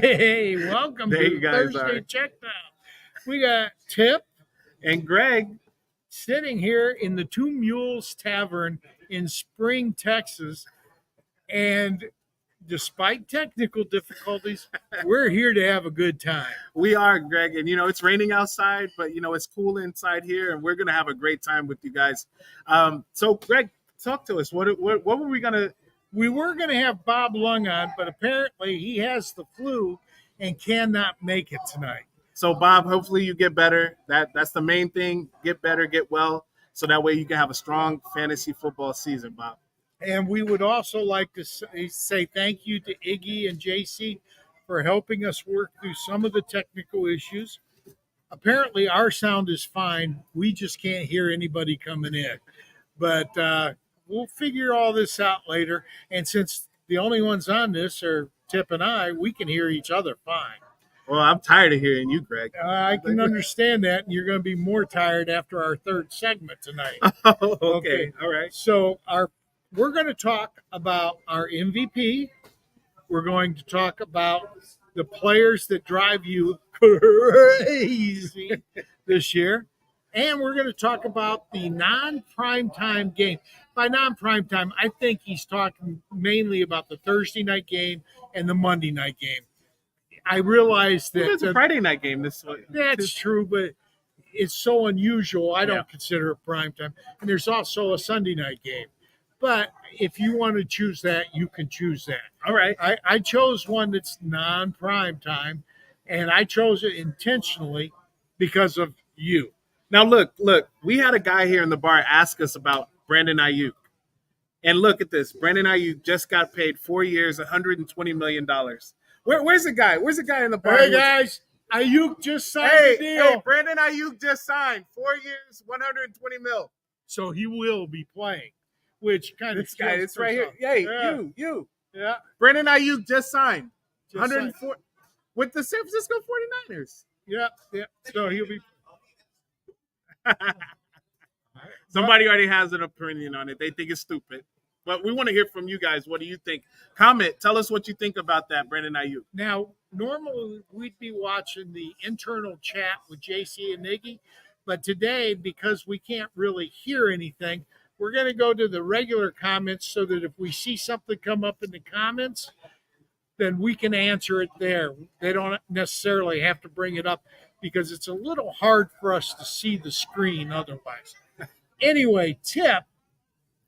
Hey, welcome There to you guys Thursday are. Checkdown. We got Tipp And Greg, sitting here in the Two Mules Tavern in Spring, Texas. And despite technical difficulties, we're here to have a good time. we are Greg, and it's raining outside, but it's cool inside here, and we're gonna have a great time with you guys. So Greg, talk to us. What were we gonna? We were going to have Bob Lung on, but apparently he has the flu and cannot make it tonight. So Bob, hopefully you get better. That's the main thing. Get better, get well, so that way you can have a strong fantasy football season, Bob. And we would also like to say thank you to Iggy and JC for helping us work through some of the technical issues. Apparently, our sound is fine. We just can't hear anybody coming in. But we'll figure all this out later. And since the only ones on this are Tipp and I, we can hear each other fine. Well, I'm tired of hearing you, Greg. I can understand that. And you're going to be more tired after our third segment tonight. Okay. All right. So we're going to talk about our MVP. We're going to talk about the players that drive you crazy this year. And we're going to talk about the non-primetime game. By non-primetime, I think he's talking mainly about the Thursday night game and the Monday night game. I realize that It's a Friday night game this week. that's true, but it's so unusual. I don't consider it primetime. And there's also a Sunday night game. But if you want to choose that, you can choose that. All right. I chose one that's non-prime time, and I chose it intentionally because of you. Now look, we had a guy here in the bar ask us about Brandon Ayuk. And look at this. Brandon Ayuk just got paid 4 years, $120 million. Where's the guy? Where's the guy in the bar? Hey, guys, Ayuk just signed the deal. Hey, Brandon Ayuk just signed 4 years, 120 mil. So he will be playing, which kind of This guy, it's right here. Hey, Yeah. you. Yeah. Brandon Ayuk just signed Just 104 with the San Francisco 49ers. Yeah. So he'll be. Somebody already has an opinion on it. They think it's stupid. But we want to hear from you guys. What do you think? Comment. Tell us what you think about that, Brandon Ayuk. Now, normally we'd be watching the internal chat with JC and Iggy, but today, because we can't really hear anything, we're going to go to the regular comments so that if we see something come up in the comments, then we can answer it there. They don't necessarily have to bring it up because it's a little hard for us to see the screen otherwise. Anyway, Tipp,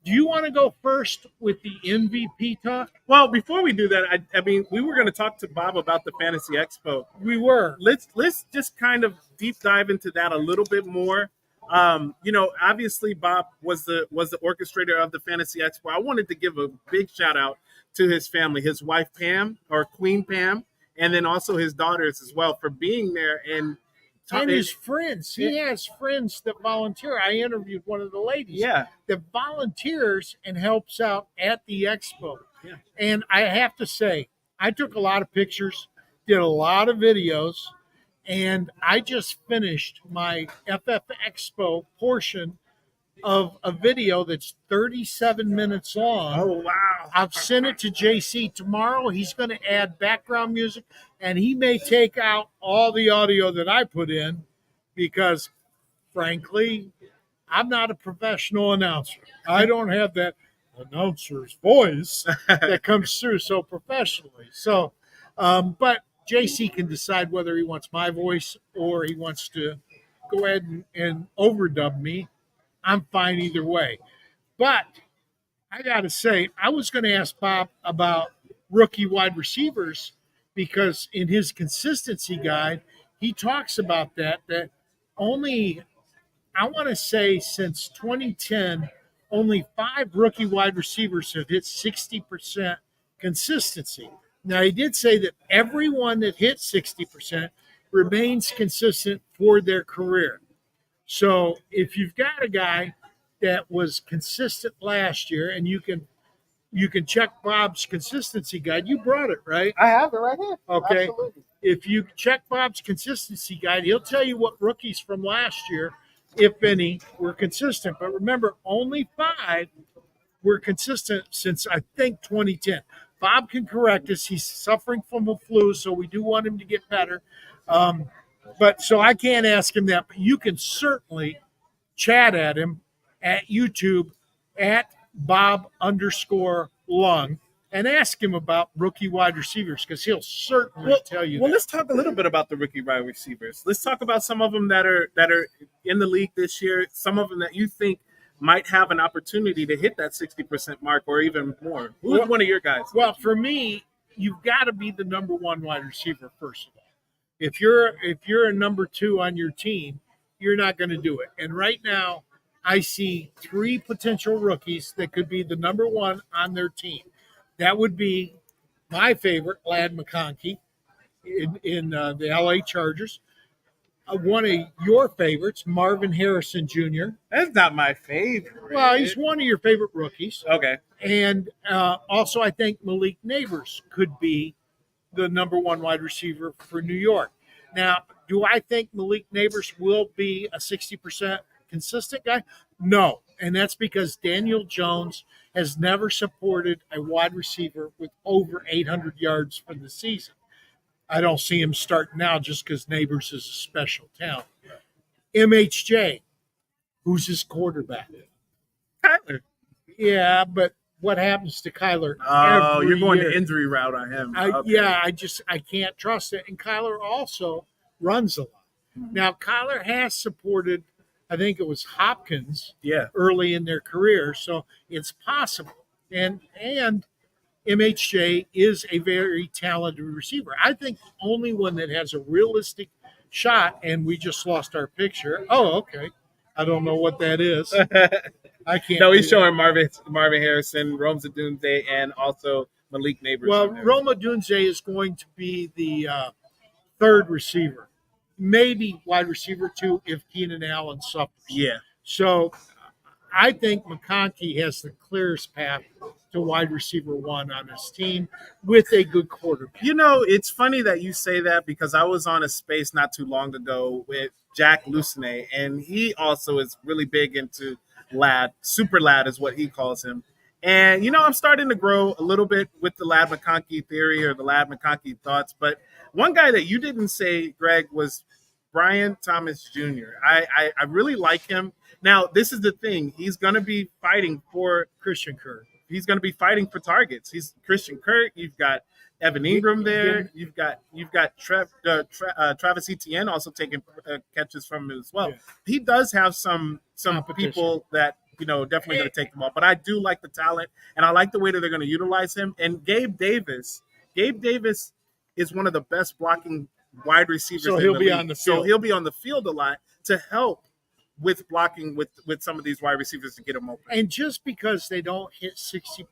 do you want to go first with the MVP talk? Well, before we do that, I mean, we were going to talk to Bob about the Fantasy Expo. We were. Let's just kind of deep dive into that a little bit more. Obviously Bob was the orchestrator of the Fantasy Expo. I wanted to give a big shout out to his family, his wife Pam, or Queen Pam, and then also his daughters as well for being there and his friends. He has friends that volunteer. I interviewed one of the ladies that volunteers and helps out at the expo. Yeah. And I have to say, I took a lot of pictures, did a lot of videos, and I just finished my FF Expo portion of a video that's 37 minutes long. Oh, wow. I've sent it to JC tomorrow. He's going to add background music, and he may take out all the audio that I put in because, frankly, I'm not a professional announcer. I don't have that announcer's voice that comes through so professionally. So, but JC can decide whether he wants my voice or he wants to go ahead and overdub me. I'm fine either way. But I got to say, I was going to ask Bob about rookie wide receivers because in his consistency guide, he talks about that only, I want to say since 2010, only 5 rookie wide receivers have hit 60% consistency. Now, he did say that everyone that hits 60% remains consistent for their career. So if you've got a guy that was consistent last year, and you can check Bob's consistency guide. You brought it, right? I have it right here. Okay. Absolutely. If you check Bob's consistency guide, he'll tell you what rookies from last year, if any, were consistent. But remember, only 5 were consistent since, I think, 2010. Bob can correct us. He's suffering from a flu, so we do want him to get better. But so I can't ask him that. But you can certainly chat at him at YouTube at Bob_Lung and ask him about rookie wide receivers because he'll certainly tell you. Well, that. let's talk a little bit about the rookie wide receivers. Let's talk about some of them that are in the league this year. Some of them that you think might have an opportunity to hit that 60% mark or even more. Who's one of your guys? Well, for me, you've got to be the number one wide receiver first of all. If you're a number two on your team, you're not going to do it. And right now, I see three potential rookies that could be the number one on their team. That would be my favorite, Lad McConkey, in the LA Chargers. One of your favorites, Marvin Harrison Jr. That's not my favorite. Well, he's one of your favorite rookies. Okay. And also, I think Malik Neighbors could be the number one wide receiver for New York. Now, do I think Malik Neighbors will be a 60% consistent guy? No. And that's because Daniel Jones has never supported a wide receiver with over 800 yards for the season. I don't see him starting now just because Neighbors is a special talent. MHJ, who's his quarterback? Kyler. Yeah, but what happens to Kyler? Oh, you're going year? the injury route on him. Yeah, I can't trust it. And Kyler also runs a lot. Now, Kyler has supported, I think it was Hopkins early in their career, so it's possible. And MHJ is a very talented receiver. I think the only one that has a realistic shot, and we just lost our picture. Oh, okay. I don't know what that is. I can't. No, he's showing Marvin Harrison, Rome Odunze, and also Malik Neighbors. Well, Rome Odunze is going to be the third receiver, maybe wide receiver two if Keenan Allen suffers. Yeah. So I think McConkey has the clearest path to wide receiver one on his team with a good quarterback. You know, it's funny that you say that because I was on a space not too long ago with Jack Lucene, and he also is really big into Lad. Super Lad is what he calls him. And, you know, I'm starting to grow a little bit with the Lad McConkey theory or the Lad McConkey thoughts. But one guy that you didn't say, Greg, was Brian Thomas Jr. I really like him. Now, this is the thing. He's going to be fighting for Christian Kirk. He's going to be fighting for targets. He's Christian Kirk. You've got Evan Ingram there. You've got Travis Etienne also taking catches from him as well. Yeah. He does have some people that, you know, definitely going to take the ball. But I do like the talent, and I like the way that they're going to utilize him. And Gabe Davis is one of the best blocking wide receivers. So he'll be on the field. So he'll be on the field a lot to help with blocking with some of these wide receivers to get them open. And just because they don't hit 60%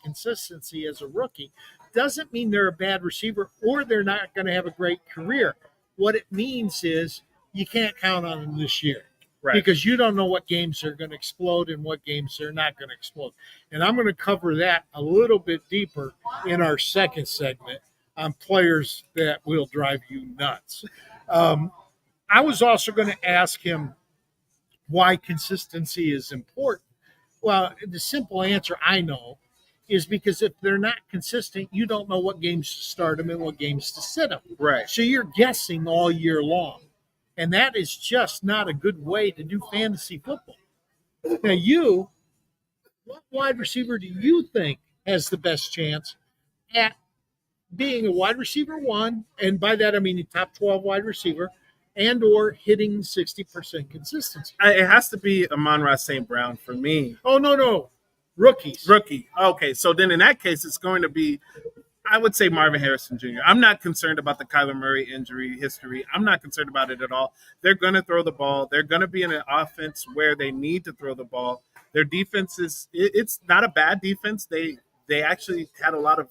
consistency as a rookie doesn't mean they're a bad receiver or they're not going to have a great career. What it means is you can't count on them this year. Right. Because you don't know what games are going to explode and what games are not going to explode. And I'm going to cover that a little bit deeper in our second segment on players that will drive you nuts. I was also going to ask him why consistency is important. Well, the simple answer I know is because if they're not consistent, you don't know what games to start them and what games to sit them. Right. So you're guessing all year long. And that is just not a good way to do fantasy football. Now, what wide receiver do you think has the best chance at being a wide receiver one? And by that, I mean a top 12 wide receiver and or hitting 60% consistency. It has to be Amon-Ra St. Brown for me. Oh, no. Rookies. Rookie. Okay, so then in that case, it's going to be, I would say, Marvin Harrison Jr. I'm not concerned about the Kyler Murray injury history. I'm not concerned about it at all. They're going to throw the ball. They're going to be in an offense where they need to throw the ball. Their defense it's not a bad defense. They actually had a lot of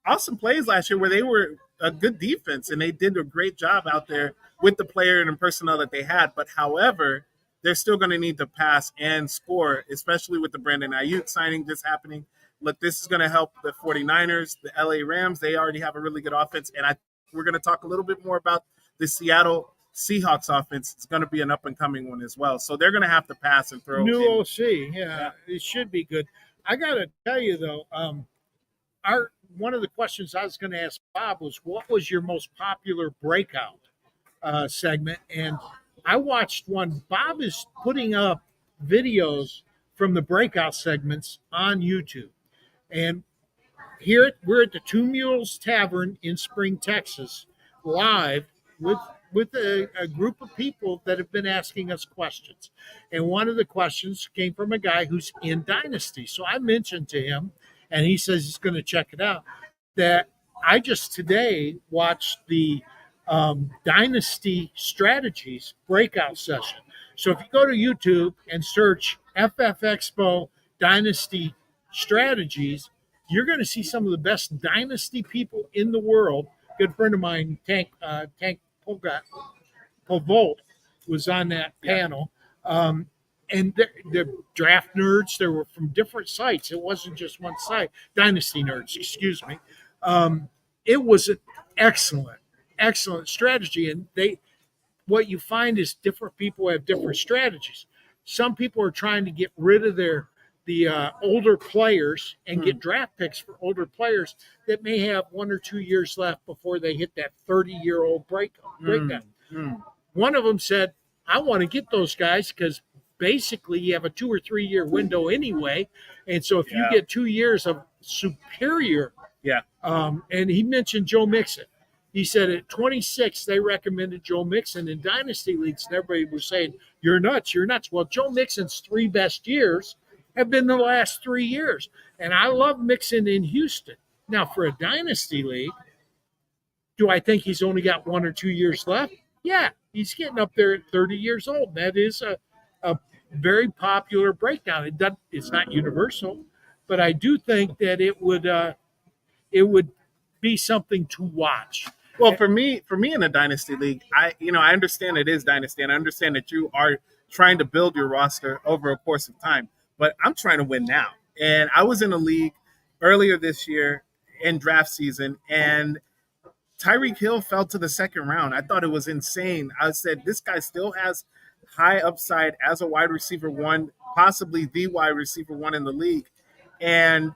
awesome plays last year where they were a good defense, and they did a great job out there with the player and personnel that they had. But however, they're still going to need to pass and score, especially with the Brandon Ayuk signing just happening. Look, this is going to help the 49ers, the LA Rams. They already have a really good offense. And we're going to talk a little bit more about the Seattle Seahawks offense. It's going to be an up-and-coming one as well. So they're going to have to pass and throw. New OC, yeah, it should be good. I got to tell you, though, our one of the questions I was going to ask Bob was, what was your most popular breakout segment? And I watched one. Bob is putting up videos from the breakout segments on YouTube, and we're at the Two Mules Tavern in Spring, Texas, live with a group of people that have been asking us questions. And one of the questions came from a guy who's in Dynasty. So I mentioned to him, and he says he's going to check it out, that I just today watched the Dynasty Strategies breakout session. So if you go to YouTube and search FF Expo Dynasty Strategies, you're going to see some of the best dynasty people in the world. Good friend of mine, Tank Povolt, was on that panel. And they're draft nerds. They were from different sites. It wasn't just one site. Dynasty nerds, excuse me. It was an excellent strategy. And what you find is different people have different strategies. Some people are trying to get rid of the older players and get draft picks for older players that may have 1 or 2 years left before they hit that 30-year-old breakdown. One of them said, I want to get those guys because basically you have a 2 or 3 year window anyway. And so if you get 2 years of superior, and he mentioned Joe Mixon. He said at 26, they recommended Joe Mixon in dynasty leagues. And everybody was saying, you're nuts. Well, Joe Mixon's 3 best years have been the last 3 years. And I love Mixon in Houston. Now, for a dynasty league, do I think he's only got 1 or 2 years left? Yeah, he's getting up there at 30 years old. That is a very popular breakdown. It's not universal, but I do think that it would be something to watch. Well, for me in a dynasty league, I understand it is dynasty, and I understand that you are trying to build your roster over a course of time. But I'm trying to win now. And I was in a league earlier this year in draft season, and Tyreek Hill fell to the second round. I thought it was insane. I said, this guy still has high upside as a wide receiver one, possibly the wide receiver one in the league. And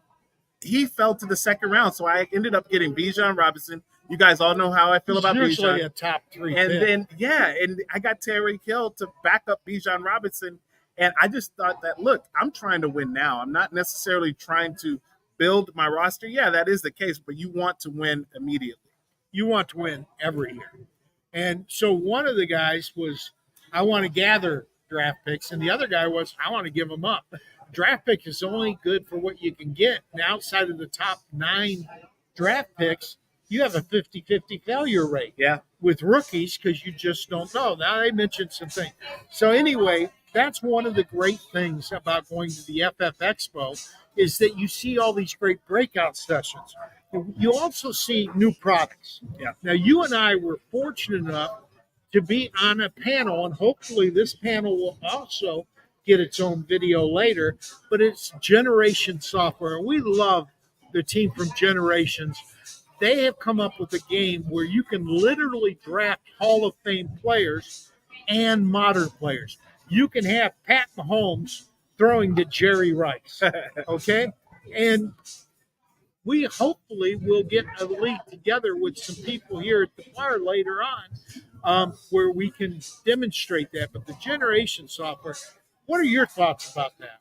he fell to the second round. So I ended up getting Bijan Robinson. You guys all know how I feel about usually Bijan. A top 3 and pick. Then, and I got Tyreek Hill to back up Bijan Robinson. And I just thought that, look, I'm trying to win now. I'm not necessarily trying to build my roster. Yeah, that is the case, but you want to win immediately. You want to win every year. And so one of the guys was, I want to gather draft picks, and the other guy was, I want to give them up. Draft pick is only good for what you can get. And outside of the top 9 draft picks, you have a 50-50 failure rate with rookies because you just don't know. Now, they mentioned some things. So anyway, that's one of the great things about going to the FF Expo is that you see all these great breakout sessions. You also see new products. Now, you and I were fortunate enough to be on a panel, and hopefully this panel will also get its own video later, but it's Generation Software. We love the team from Generations. They have come up with a game where you can literally draft Hall of Fame players and modern players. You can have Pat Mahomes throwing to Jerry Rice, okay? And we hopefully will get a league together with some people here at the bar later on where we can demonstrate that. But the Generation Software, what are your thoughts about that?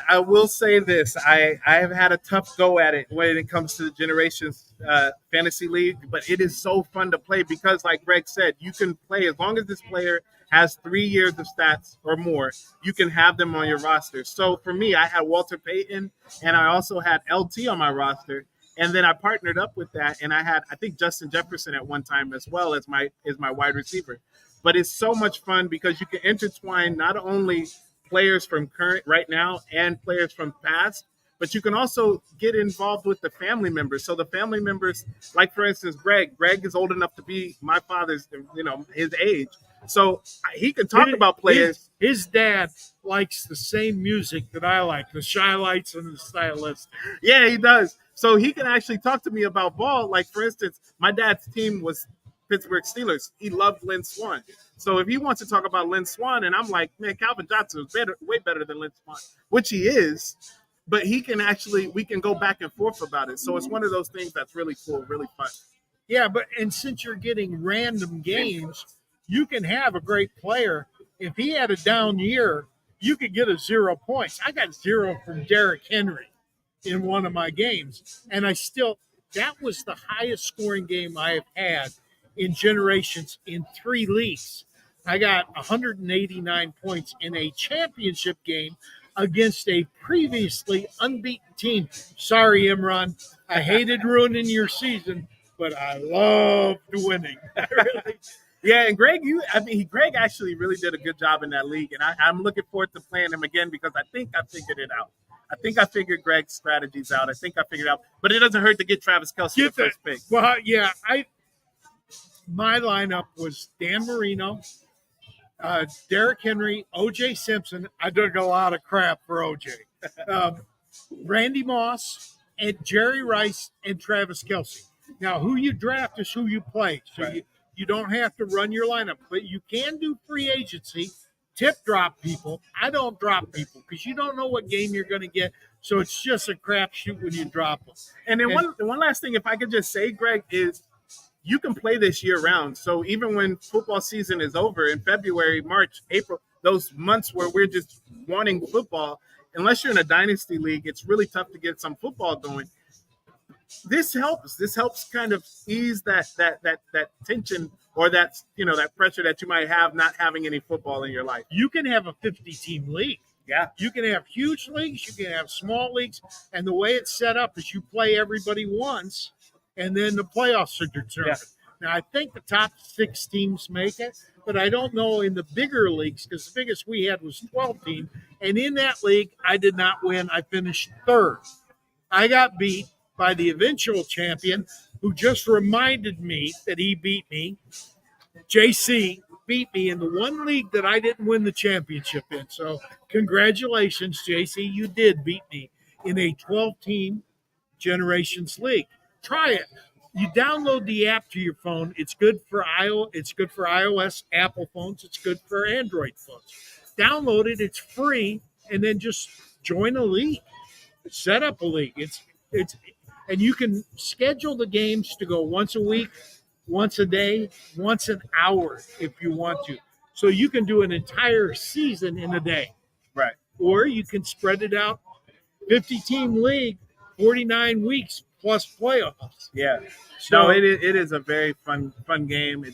I will say this. I have had a tough go at it when it comes to the Generations Fantasy League, but it is so fun to play because, like Greg said, you can play as long as this player has 3 years of stats or more, you can have them on your roster. So for me, I had Walter Payton, and I also had LT on my roster. And then I partnered up with that, and I think Justin Jefferson at one time as well as my wide receiver. But it's so much fun because you can intertwine not only players from current right now and players from past, but you can also get involved with the family members. So the family members, like for instance, Greg is old enough to be my father's, his age. So he can talk about players. His dad likes the same music that I like, the Shy Lights and the Stylistics. Yeah, he does. So he can actually talk to me about ball. Like, for instance, my dad's team was Pittsburgh Steelers. He loved Lynn Swann. So if he wants to talk about Lynn Swann, and I'm like, man, Calvin Johnson was way better than Lynn Swann, which he is. but we can go back and forth about it. So it's one of those things that's really cool, really fun. Yeah, but and since you're getting random games, you can have a great player. If he had a down year, you could get a 0 points. I got 0 from Derrick Henry in one of my games, and that was the highest scoring game I have had in generations in 3 leagues. I got 189 points in a championship game against a previously unbeaten team. Sorry, Imran. I hated ruining your season, but I loved winning. Really. Yeah, and Greg actually really did a good job in that league, and I'm looking forward to playing him again because I think I figured it out. I think I figured Greg's strategies out. I think I figured it out, but it doesn't hurt to get Travis Kelce the first pick. Well, yeah, my lineup was Dan Marino, Derrick Henry, O.J. Simpson. I took a lot of crap for O.J. Randy Moss, and Jerry Rice, and Travis Kelce. Now, who you draft is who you play. So Right. you don't have to run your lineup, but you can do free agency. Tip drop people. I don't drop people because you don't know what game you're going to get. So it's just a crapshoot when you drop them. And then one last thing, if I could just say, Greg, is you can play this year round. So even when football season is over in February, March, April, those months where we're just wanting football, unless you're in a dynasty league, it's really tough to get some football going. This helps. This helps kind of ease that tension or that pressure that you might have not having any football in your life. You can have a 50-team league. Yeah. You can have huge leagues. You can have small leagues. And the way it's set up is you play everybody once, and then the playoffs are determined. Yeah. Now, I think the top 6 teams make it, but I don't know in the bigger leagues because the biggest we had was 12 teams. And in that league, I did not win. I finished 3rd. I got beat by the eventual champion who just reminded me that he beat me. JC beat me in the one league that I didn't win the championship in. So congratulations, JC. You did beat me in a 12-team Generations League. Try it. You download the app to your phone. It's good for iOS, Apple phones. It's good for Android phones. Download it. It's free, and then just join a league. Set up a league. And you can schedule the games to go once a week, once a day, once an hour if you want to. So you can do an entire season in a day. Right. Or you can spread it out, 50-team league, 49 weeks plus playoffs. Yeah. So it is a very fun game.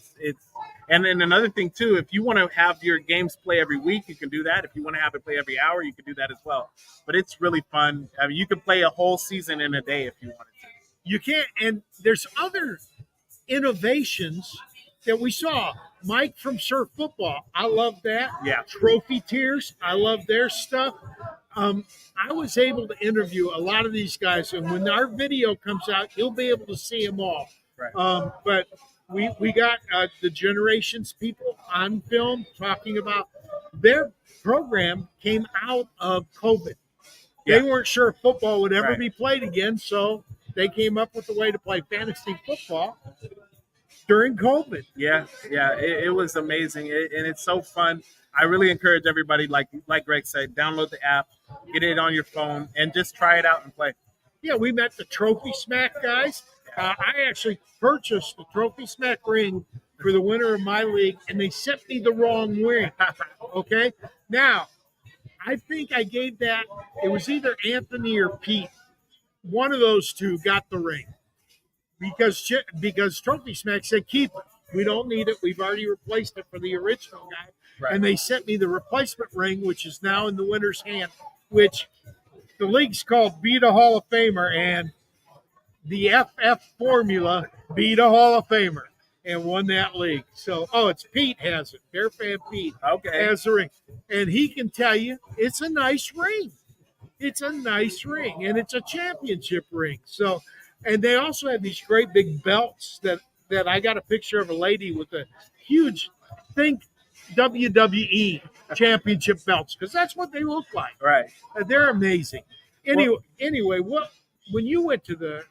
And then another thing too, if you want to have your games play every week, you can do that. If you want to have it play every hour, you can do that as well. But it's really fun. I mean, you can play a whole season in a day if you wanted to. You can't, and there's other innovations that we saw. Mike from Surf Football, I love that. Yeah. Trophy Tiers, I love their stuff. I was able to interview a lot of these guys, and when our video comes out, you'll be able to see them all. Right. But we got the Generations people on film talking about their program came out of COVID. They weren't sure if football would ever be played again, so they came up with a way to play fantasy football during COVID. Yeah, it was amazing, and it's so fun. I really encourage everybody, like Greg said, download the app, get it on your phone, and just try it out and play. Yeah, we met the Trophy Smack guys. I actually purchased the Trophy Smack ring for the winner of my league, and they sent me the wrong ring. Okay? Now, I think I gave that, it was either Anthony or Pete. One of those two got the ring because Trophy Smack said, keep it. We don't need it. We've already replaced it for the original guy. Right. And they sent me the replacement ring, which is now in the winner's hand, which the league's called Beat a Hall of Famer, and the FF formula beat a Hall of Famer and won that league. So, it's Pete has it. Bear Fan Pete has the ring. And he can tell you it's a nice ring. It's a nice ring, and it's a championship ring. So, and they also have these great big belts that I got a picture of a lady with a huge, think WWE championship belts, because that's what they look like. Right. They're amazing. Anyway, when you went to the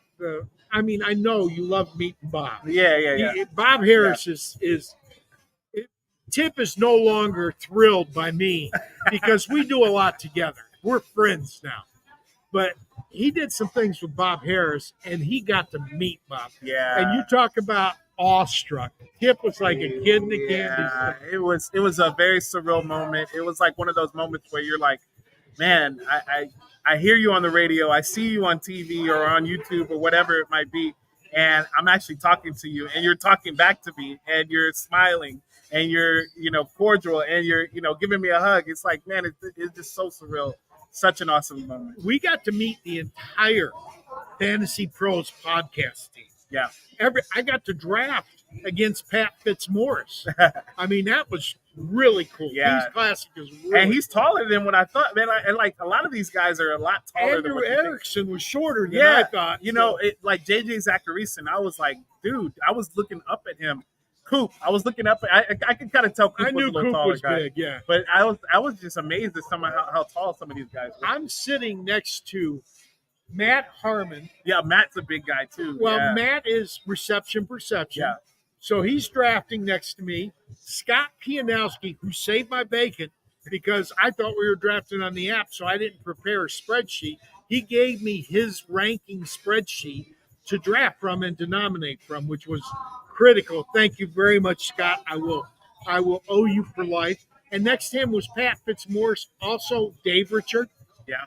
I mean, I know you love meeting Bob. Yeah. Bob Harris is Tip is no longer thrilled by me because we do a lot together. We're friends now. but he did some things with Bob Harris, and he got to meet Bob. Yeah. And you talk about awestruck. Tip was like a kid in the candy Yeah, store. it was a very surreal moment. It was like one of those moments where you're like, man, I hear you on the radio, I see you on TV or on YouTube or whatever it might be, and I'm actually talking to you, and you're talking back to me, and you're smiling, and you're cordial, and you're giving me a hug. It's like, man, it's just so surreal. Such an awesome moment. We got to meet the entire Fantasy Pros podcast team. Yeah. I got to draft against Pat Fitzmaurice. I mean, that was really cool. Yeah. He's classic is really And he's taller than what I thought, man. And like a lot of these guys are a lot taller than Andrew what you think. Erickson was shorter than I thought. It like JJ Zacharyson. I was like, dude, I was looking up at him. Coop, I was looking up. I could kind of tell Coop I was knew a little Coop taller was guy. big, yeah. But I was just amazed at how tall some of these guys were. I'm sitting next to Matt Harmon. Yeah, Matt's a big guy too. Well, yeah. Matt is reception perception. Yeah. So he's drafting next to me. Scott Pianowski, who saved my bacon because I thought we were drafting on the app, so I didn't prepare a spreadsheet. He gave me his ranking spreadsheet to draft from and to nominate from, which was critical. Thank you very much, Scott. I will owe you for life. And next to him was Pat Fitzmaurice, also Dave Richard. Yeah.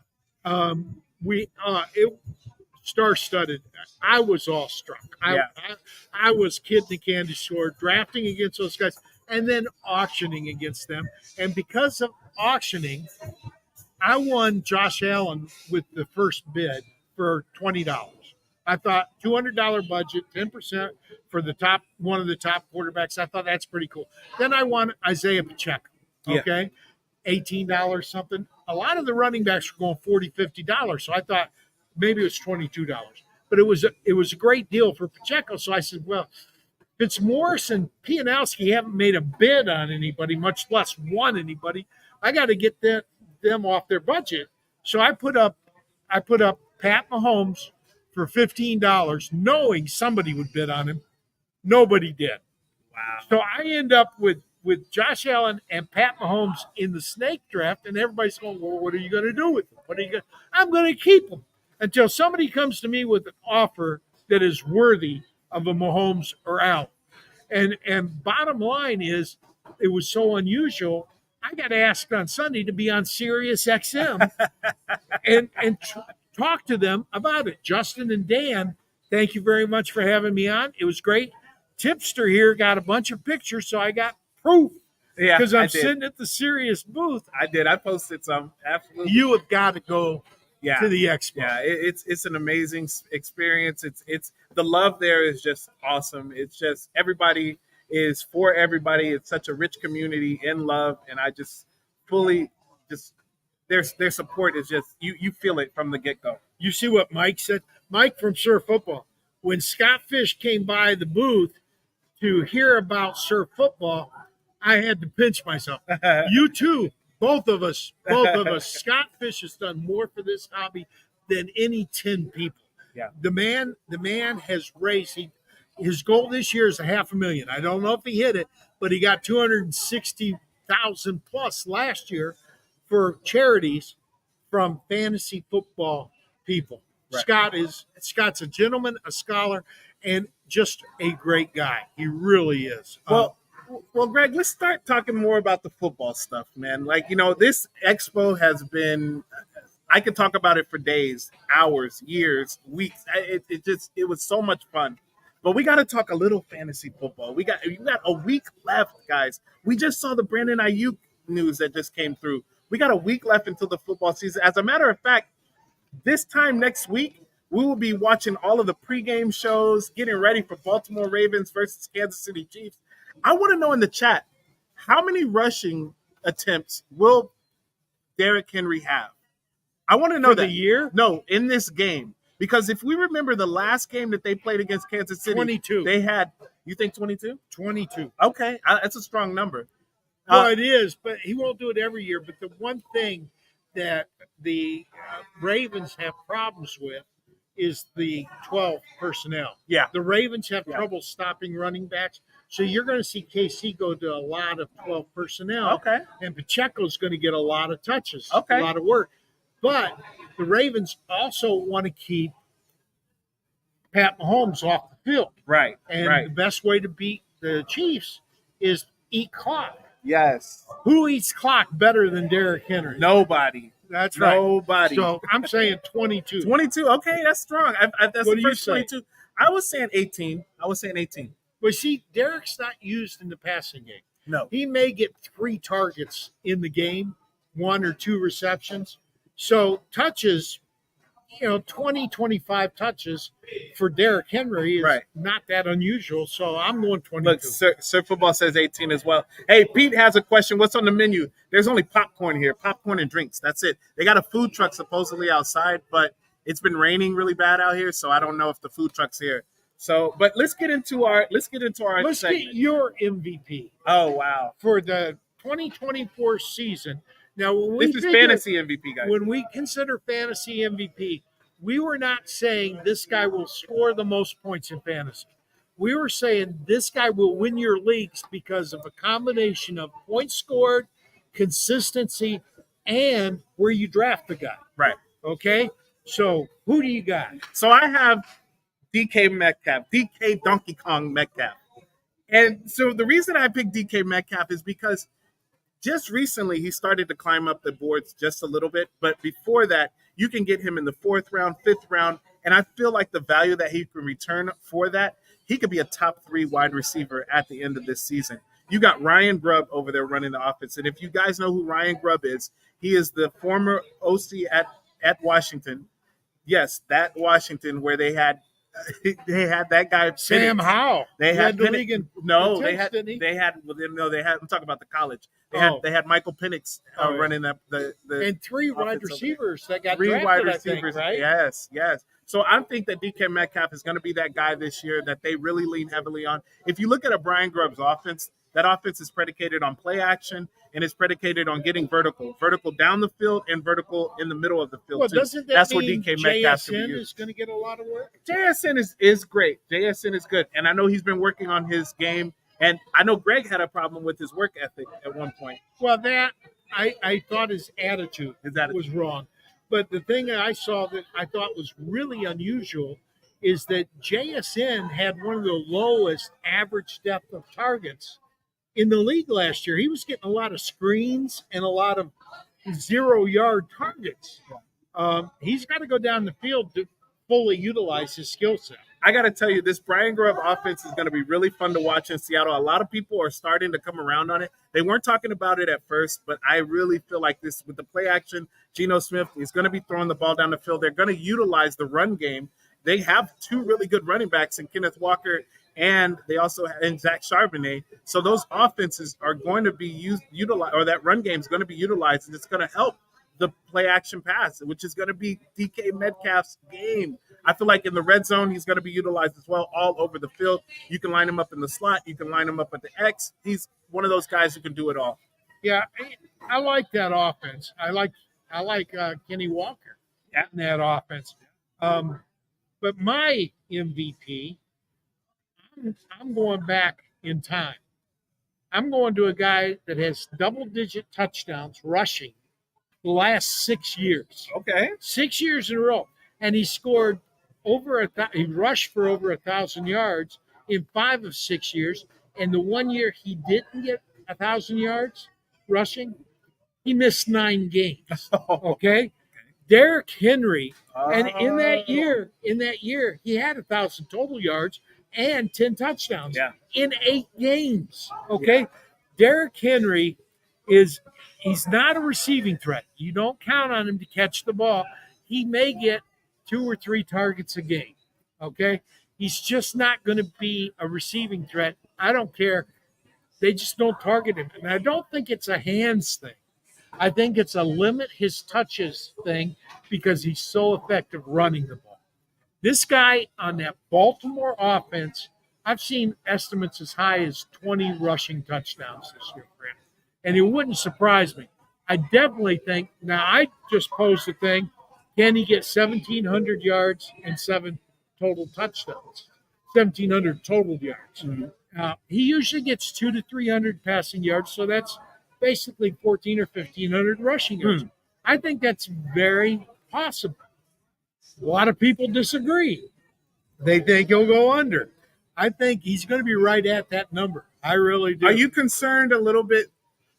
It star-studded. I was awestruck. I was kid in the candy store, drafting against those guys, and then auctioning against them. And because of auctioning, I won Josh Allen with the first bid for $20. I thought $200 budget, 10% for one of the top quarterbacks. I thought that's pretty cool. Then I won Isaiah Pacheco. Okay. Yeah. $18 something. A lot of the running backs were going $40, $50. So I thought maybe it was $22. But it was a great deal for Pacheco. So I said, well, Fitzmaurice and Pianowski haven't made a bid on anybody, much less won anybody. I got to get them off their budget. So I put up Pat Mahomes for $15, knowing somebody would bid on him. Nobody did. Wow. So I end up with Josh Allen and Pat Mahomes in the snake draft, and everybody's going, well, what are you going to do with them? I'm going to keep them until somebody comes to me with an offer that is worthy of a Mahomes or Allen. And bottom line is, it was so unusual. I got asked on Sunday to be on Sirius XM and talk to them about it. Justin and Dan, thank you very much for having me on. It was great. Tipster here got a bunch of pictures, so I got proof. Yeah, because I'm sitting at the Sirius booth. I did. I posted some. Absolutely. You have got to go to the Expo. Yeah, it's an amazing experience. It's the love there is just awesome. It's just everybody is for everybody. It's such a rich community in love, and I just fully their support is just you feel it from the get-go. You see what Mike said? Mike from Surf Football. When Scott Fish came by the booth to hear about Surf Football, I had to pinch myself. You too, both of us. Scott Fish has done more for this hobby than any 10 people. Yeah. The man has raised. His goal this year is $500,000. I don't know if he hit it, but he got 260,000 plus last year for charities from fantasy football people. Right. Scott's a gentleman, a scholar, and just a great guy. He really is. Well, Greg, let's start talking more about the football stuff, man. Like, this Expo has been, I could talk about it for days, hours, years, weeks. It was so much fun. But we got to talk a little fantasy football. You got a week left, guys. We just saw the Brandon Ayuk news that just came through. We got a week left until the football season. As a matter of fact, this time next week, we will be watching all of the pregame shows, getting ready for Baltimore Ravens versus Kansas City Chiefs. I want to know in the chat, how many rushing attempts will Derrick Henry have? I want to know the year? No, in this game. Because if we remember the last game that they played against Kansas City, 22. They had, you think 22? 22. Okay, that's a strong number. Well, it is, but he won't do it every year. But the one thing that the Ravens have problems with is the 12 personnel. Yeah. The Ravens have trouble stopping running backs. So you're going to see KC go to a lot of 12 personnel. Okay. And Pacheco's going to get a lot of touches. Okay. A lot of work. But the Ravens also want to keep Pat Mahomes off the field. Right. And right. the best way to beat the Chiefs is eat clock. Yes. Who eats clock better than Derrick Henry? Nobody. That's right. Nobody. So I'm saying 22. 22. Okay, that's strong. That's What the do you first say? 22. I was saying 18. But see, Derrick's not used in the passing game. No. He may get 3 targets in the game, 1 or 2 receptions. So touches, 20, 25 touches for Derrick Henry is Right. not that unusual. So I'm going 22. Look, Sir Football says 18 as well. Hey, Pete has a question. What's on the menu? There's only popcorn here, popcorn and drinks. That's it. They got a food truck supposedly outside, but it's been raining really bad out here, so I don't know if the food truck's here. So, but let's get into our Let's segment. get your MVP Oh wow, for the 2024 season. Now, when this is fantasy MVP, guys. When we consider fantasy MVP, we were not saying this guy will score the most points in fantasy. We were saying this guy will win your leagues because of a combination of points scored, consistency, and where you draft the guy. Right. Okay? So, who do you got? So I have DK Metcalf, DK Donkey Kong Metcalf. And so the reason I picked DK Metcalf is because just recently he started to climb up the boards just a little bit. But before that, you can get him in the 4th round, 5th round. And I feel like the value that he can return for that, he could be a top 3 wide receiver at the end of this season. You got Ryan Grubb over there running the offense. And if you guys know who Ryan Grubb is, he is the former OC at Washington. Yes, that Washington where they had that guy Sam Howell. They had the league in no, the they tenth, had didn't he? they had I'm talking about the college. Oh. They had Michael Penix Oh, yeah. running the and 3 wide offense over receivers that got 3 drafted, wide I receivers. think, right? Yes. So I think that DK Metcalf is going to be that guy this year that they really lean heavily on. If you look at a Brian Grubb's offense, that offense is predicated on play action and is predicated on getting vertical down the field and vertical in the middle of the field. Well, too. doesn't that That's mean where DK Metcalf can be JSN used. is going to get a lot of work? JSN is great. JSN is good. And I know he's been working on his game. And I know Greg had a problem with his work ethic at one point. Well, that I thought his attitude was wrong. But the thing I saw that I thought was really unusual is that JSN had one of the lowest average depth of targets in the league last year. He was getting a lot of screens and a lot of 0-yard targets. He's got to go down the field to fully utilize his skill set. I got to tell you, this Brian Grubb offense is going to be really fun to watch in Seattle. A lot of people are starting to come around on it. They weren't talking about it at first, but I really feel like this with the play action, Geno Smith is going to be throwing the ball down the field. They're going to utilize the run game. They have 2 really good running backs in Kenneth Walker and they also and Zach Charbonnet. So those offenses are going to be utilized, or that run game is going to be utilized, and it's going to help the play action pass, which is going to be DK Metcalf's game. I feel like in the red zone, he's going to be utilized as well all over the field. You can line him up in the slot. You can line him up at the X. He's one of those guys who can do it all. Yeah, I like that offense. I like Kenny Walker in that offense. But my MVP, I'm going back in time. I'm going to a guy that has double-digit touchdowns rushing the last 6 years. Okay. 6 years in a row. And he scored he rushed for over 1,000 yards in 5 of 6 years. And the 1 year he didn't get 1,000 yards rushing, he missed 9 games. Okay? Derrick Henry, and in that year, he had 1,000 total yards and 10 touchdowns in 8 games. Okay? Derrick Henry he's not a receiving threat. You don't count on him to catch the ball. He may get 2 or 3 targets a game. Okay? He's just not going to be a receiving threat. I don't care. They just don't target him. And I don't think it's a hands thing. I think it's a limit his touches thing because he's so effective running the ball. This guy on that Baltimore offense, I've seen estimates as high as 20 rushing touchdowns this year for him. And it wouldn't surprise me. I definitely think, now I just posed the thing, can he get 1,700 yards and 7 total touchdowns? 1,700 total yards. Mm-hmm. He usually gets 200 to 300 passing yards, so that's basically 1,400 or 1,500 rushing yards. I think that's very possible. A lot of people disagree. They think he'll go under. I think he's going to be right at that number. I really do. Are you concerned a little bit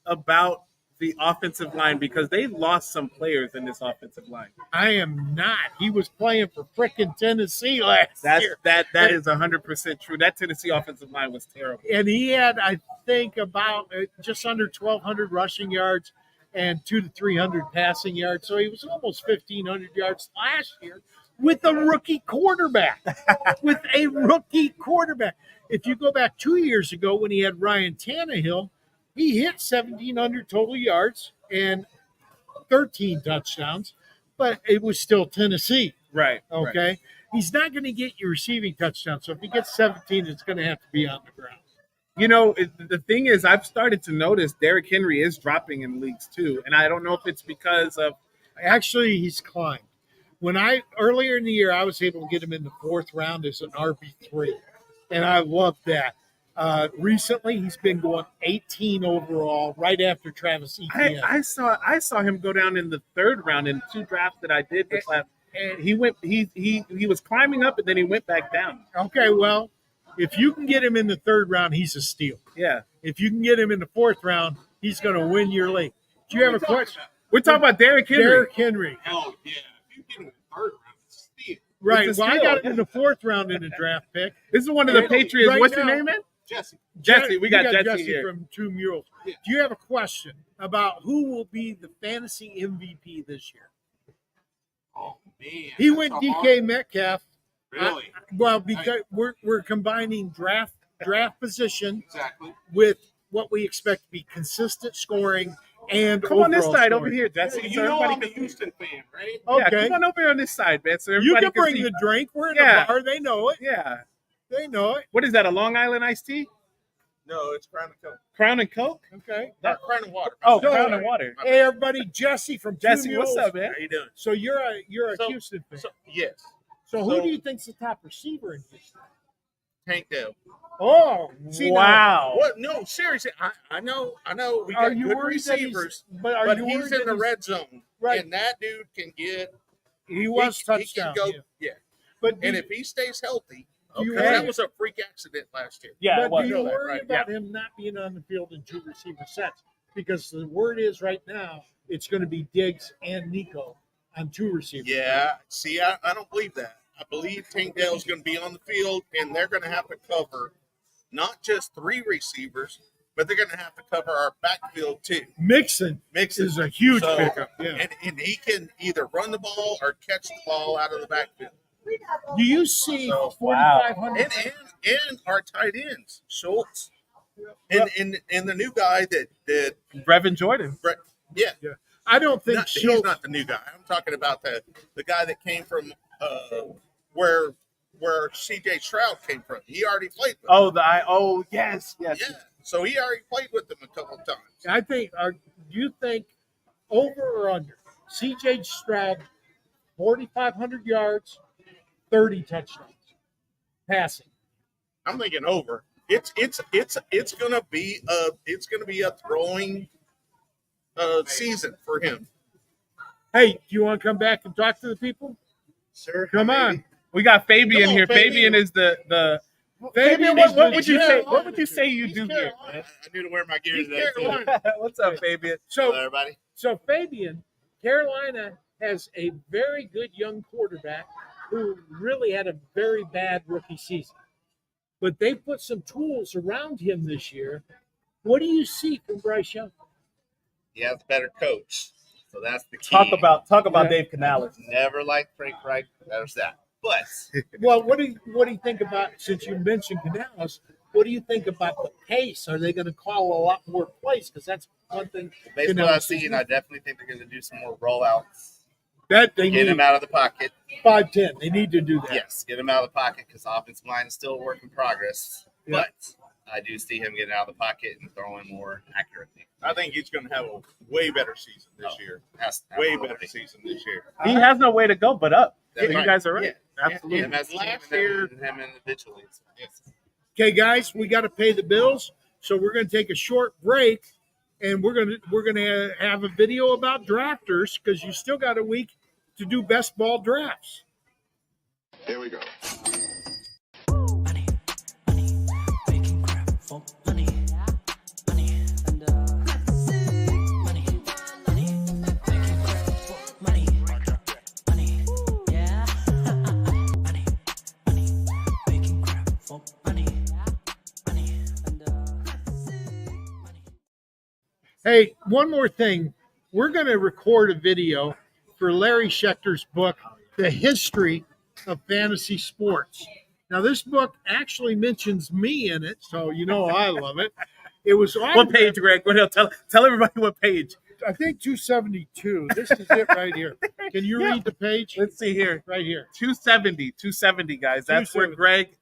about the offensive line because they lost some players in this offensive line? I am not. He was playing for frickin' Tennessee last year. That is 100% true. That Tennessee offensive line was terrible. And he had, I think, about just under 1,200 rushing yards and 200 to 300 passing yards. So he was almost 1,500 yards last year with a rookie quarterback. With a rookie quarterback. If you go back 2 years ago when he had Ryan Tannehill, he hit 1,700 total yards and 13 touchdowns, but it was still Tennessee. Right. Okay. Right. He's not going to get your receiving touchdown. So if he gets 17, it's going to have to be on the ground. You know, the thing is, I've started to notice Derrick Henry is dropping in leagues too. And I don't know if it's because of. Actually, he's climbed. Earlier in the year, I was able to get him in the 4th round as an RB3. And I love that. Recently, he's been going 18 overall, right after Travis Etienne. I saw him go down in the 3rd round in 2 drafts that I did this last. And he was climbing up and then he went back down. Okay, well, if you can get him in the 3rd round, he's a steal. Yeah. If you can get him in the 4th round, he's going to win your league. Do you have a question? We're talking about Derrick Henry. Derrick Henry. Oh yeah, if you get him in the 3rd round, it's a steal. Right. It's a Well, I steal. got him in the 4th round in the draft pick. This is one of the Patriots. Right What's your now- name, man? Jesse. We got Jesse Jesse here. from Two Mules. Yeah. Do you have a question about who will be the fantasy MVP this year? Oh man, He that's went a DK hard- Metcalf. Really? Well, because we're combining draft position Exactly. with what we expect to be consistent scoring and Come on this overall side scoring. over here, Jesse. You so know everybody I'm a can see. Houston fan, right? Okay. Yeah, come on over here on this side, man. So You everybody can bring see. the drink. We're in Yeah. the bar. They know it. Yeah. They know it. What is that? A Long Island iced tea? No, it's Crown and Coke. Crown and Coke? Okay. Not Crown and Water. Oh, So- Crown and water. Hey, everybody. Jesse from Two Jesse, Mules. what's up, man? How you doing? So you're a So- Houston fan. Yes. So who so- do you think's the top receiver in Houston? Tank Dell. Oh, see, now, Wow. What? No, seriously. I know. We are got you good worried that receivers, but are but you he's worried in that the red zone, Right. and that dude can get. He was he touchdown. can go. yeah. Yeah. But And do, if he stays healthy, Do you because worry- that was a freak accident last year. Yeah, it but was. do you know that, worry right? about him not being on the field in 2 receiver sets? Because the word is right now it's going to be Diggs and Nico on 2 receivers. Yeah. See, I don't believe that. I believe Tank Dell's going to be on the field, and they're going to have to cover not just 3 receivers, but they're going to have to cover our backfield too. Mixon Mixon. is a huge So- pickup. Yeah. And he can either run the ball or catch the ball out of the backfield. Do you see So, 4,500? And our tight ends, Schultz, and the new guy that Brevin Jordan. yeah, I don't think he's Schultz. not the new guy. I'm talking about the guy that came from where C.J. Stroud came from. He already played with him. Yes. Yeah, so he already played with them a couple of times. I think. Do you think over or under? C.J. Stroud, 4,500 yards, 30 touchdowns, passing. I'm thinking over. It's gonna be a throwing season for him. Hey, do you want to come back and talk to the people? Sure, Come on. We got Fabian Come on, here. Fabian. Fabian is the Fabian what, is what the would you say? Carolina What would you dude. say you He's do here? Carolina. I need to wear my gear He's today. Carolina. What's up, Fabian? Hello, So, everybody. so Fabian, Carolina has a very good young quarterback who really had a very bad rookie season. But they put some tools around him this year. What do you see from Bryce Young? He has a better coach, so that's the key. Talk about Yeah. Dave Canales. Never liked Frank Reich. There's that. But Well, what do you think about, since you mentioned Canales, what do you think about the pace? Are they going to call a lot more plays? Because that's one thing. based on what I've seen, I definitely think they're going to do some more rollouts. That they Get need him out of the pocket. 5-10. They need to do that. Yes, get him out of the pocket because the offensive line is still a work in progress. Yeah. But I do see him getting out of the pocket and throwing more accurately. I think he's going to have a way better season this year. Way better season this year. He has no way to go but up. That's you right. guys are right. Yeah. Absolutely. Him as a team Last and year- him individually. Yes. Okay, guys, we got to pay the bills. So we're going to take a short break. and we're gonna have a video about drafters because you still got a week to do best ball drafts. Here we go. Money, money, making crap for money, money, and money, money, making crap for money, money, yeah, money, money, making crap for money, money, and money. Hey, one more thing. We're going to record a video for Larry Schechter's book, The History of Fantasy Sports. Now, this book actually mentions me in it, so you know I love it. It was What page, Greg? Tell everybody what page. I think 272. This is it right here. Can you Yeah. read the page? Let's see here. Right here. 270, guys. That's where 270. Greg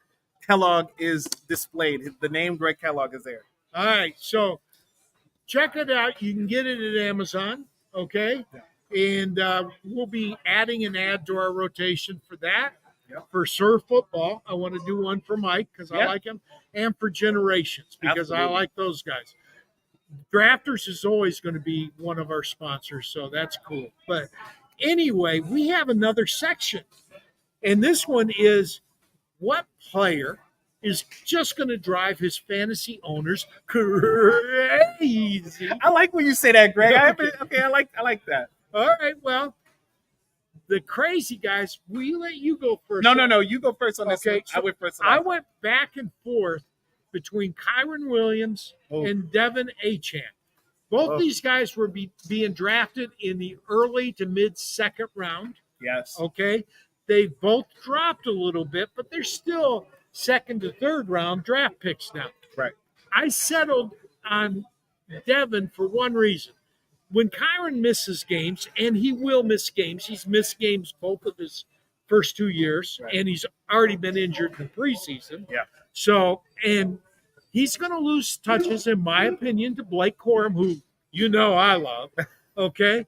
Kellogg is displayed. The name Greg Kellogg is there. All right, so check it out. You can get it at Amazon, okay? And we'll be adding an ad to our rotation for that. Yep. For Surf Football, I want to do one for Mike because I Yep. like him, and for Generations because I Absolutely. like those guys. Drafters is always going to be one of our sponsors, so that's cool. But anyway, we have another section, and this one is what player is just going to drive his fantasy owners crazy. I like when you say that, Greg. Okay. I like that. All right, well, the crazy guys, we let you go first. No. You go first on this Okay, one. so I went first. On I that one. went back and forth between Kyron Williams Oh. and Devin Achane. Both Oh. these guys were being drafted in the early to mid second round. Yes. Okay. They both dropped a little bit, but they're still second to third round draft picks now. Right. I settled on Devin for one reason. When Kyron misses games, and he will miss games, he's missed games both of his first 2 years, Right. and he's already been injured in the preseason. Yeah. So, and he's going to lose touches, in my opinion, to Blake Corum, who you know I love. Okay.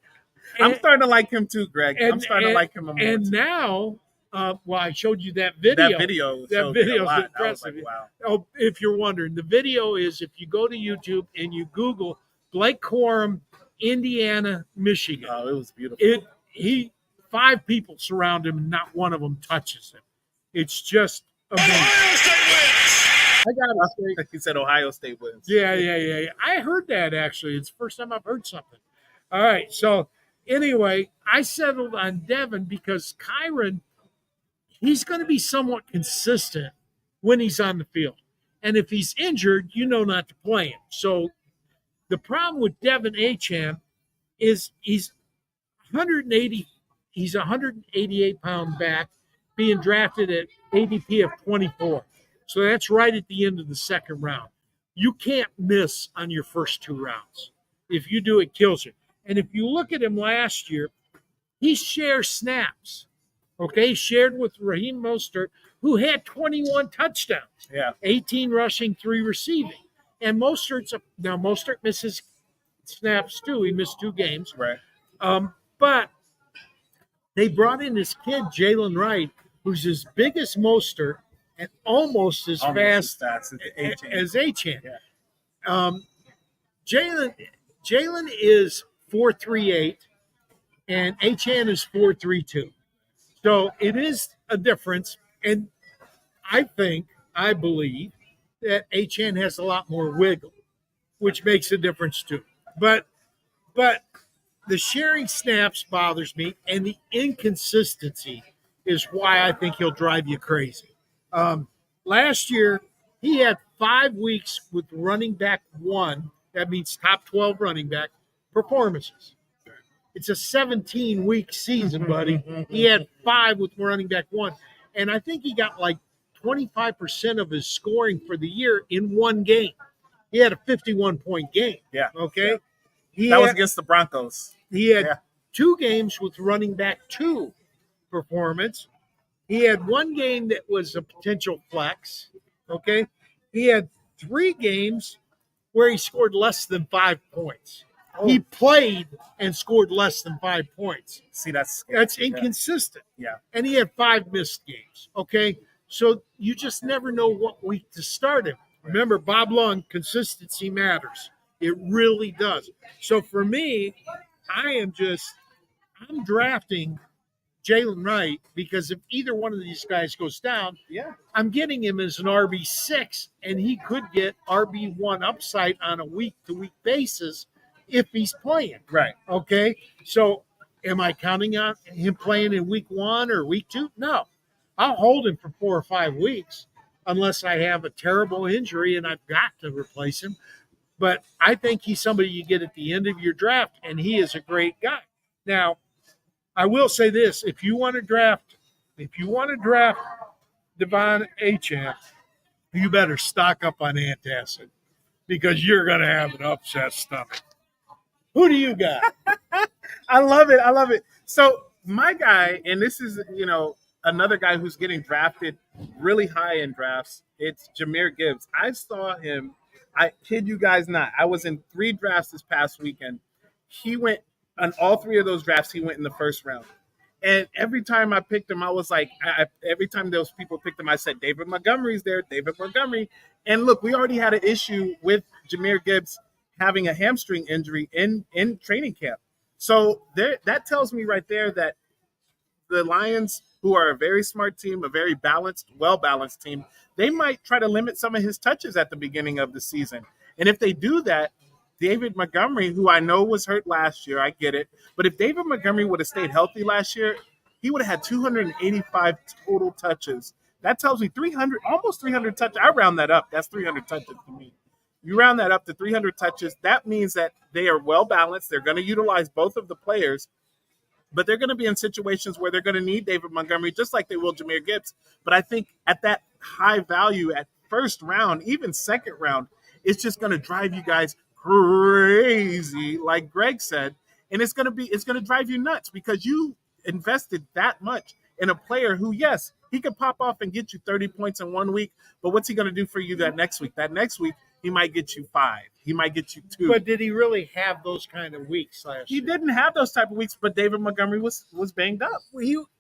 I'm And- starting to like him too, Greg. I'm and- starting to like him more. And too. now, well, I showed you that video. That video. That showed me a video's lot. I was impressive. like, wow. Oh, if you're wondering, the video is if you go to YouTube and you Google Blake Corum, Indiana, Michigan. Oh, it was beautiful. Five people surround him and not one of them touches him. It's just amazing. I gotta say, He said Ohio State wins. yeah. I heard that actually. It's the first time I've heard something. All right. So anyway, I settled on Devin because Kyron, he's going to be somewhat consistent when he's on the field. And if he's injured, you know not to play him. So the problem with Devin Achane is he's 180, he's a 188-pound back being drafted at ADP of 24. So that's right at the end of the second round. You can't miss on your first two rounds. If you do, it kills you. And if you look at him last year, he shares snaps. Okay, shared with Raheem Mostert, who had 21 touchdowns, Yeah. 18 rushing, 3 receiving. And now Mostert misses snaps too. He missed 2 games. Right. But they brought in this kid, Jalen Wright, who's as big as Mostert and almost as fast as as Achane. Yeah. Jalen is 4.38 and Achane is 4.32. So it is a difference. And I believe that Achane has a lot more wiggle, which makes a difference too. But the sharing snaps bothers me, and the inconsistency is why I think he'll drive you crazy. Last year, he had 5 weeks with running back 1. That means top 12 running back performances. It's a 17-week season, buddy. He had 5 with running back 1. And I think he got like 25% of his scoring for the year in one game. He had a 51-point game. Yeah. Okay. Yeah. That was against the Broncos. He had Yeah. 2 games with running back 2 performance. He had 1 game that was a potential flex. Okay. He had 3 games where he scored less than 5 points. He played and scored less than 5 points. See, that's inconsistent. Yeah. And he had 5 missed games. Okay. So you just never know what week to start him. Remember, Bob Lung, consistency matters. It really does. So for me, I'm drafting Jalen Wright because if either one of these guys goes down, Yeah. I'm getting him as an RB6, and he could get RB1 upside on a week to week basis if he's playing. Right. Okay. So am I counting on him playing in week 1 or week 2? No. I'll hold him for 4 or 5 weeks unless I have a terrible injury and I've got to replace him. But I think he's somebody you get at the end of your draft, and he is a great guy. Now, I will say this: if you want to draft Devon Achane, you better stock up on antacid because you're going to have an upset stomach. Who do you got? I love it. I love it. So my guy, and this is, another guy who's getting drafted really high in drafts. It's Jahmyr Gibbs. I saw him. I kid you guys not. I was in 3 drafts this past weekend. He went on all 3 of those drafts. He went in the first round. And every time I picked him, I was like, every time those people picked him, I said, David Montgomery's there, David Montgomery. And look, we already had an issue with Jahmyr Gibbs having a hamstring injury in training camp. So that tells me right there that the Lions, who are a very smart team, a very balanced, well-balanced team, they might try to limit some of his touches at the beginning of the season. And if they do that, David Montgomery, who I know was hurt last year, I get it. But if David Montgomery would have stayed healthy last year, he would have had 285 total touches. That tells me 300, almost 300 touches. I round that up. That's 300 touches to me. You round that up to 300 touches. That means that they are well-balanced. They're going to utilize both of the players, but they're going to be in situations where they're going to need David Montgomery just like they will Jahmyr Gibbs. But I think at that high value at first round, even second round, it's just going to drive you guys crazy, like Greg said, and it's going to drive you nuts because you invested that much in a player who, yes, he could pop off and get you 30 points in 1 week, but what's he going to do for you that next week? That next week, he might get you 5. He might get you 2. But did he really have those kind of weeks last year? He didn't have those type of weeks, but David Montgomery was banged up.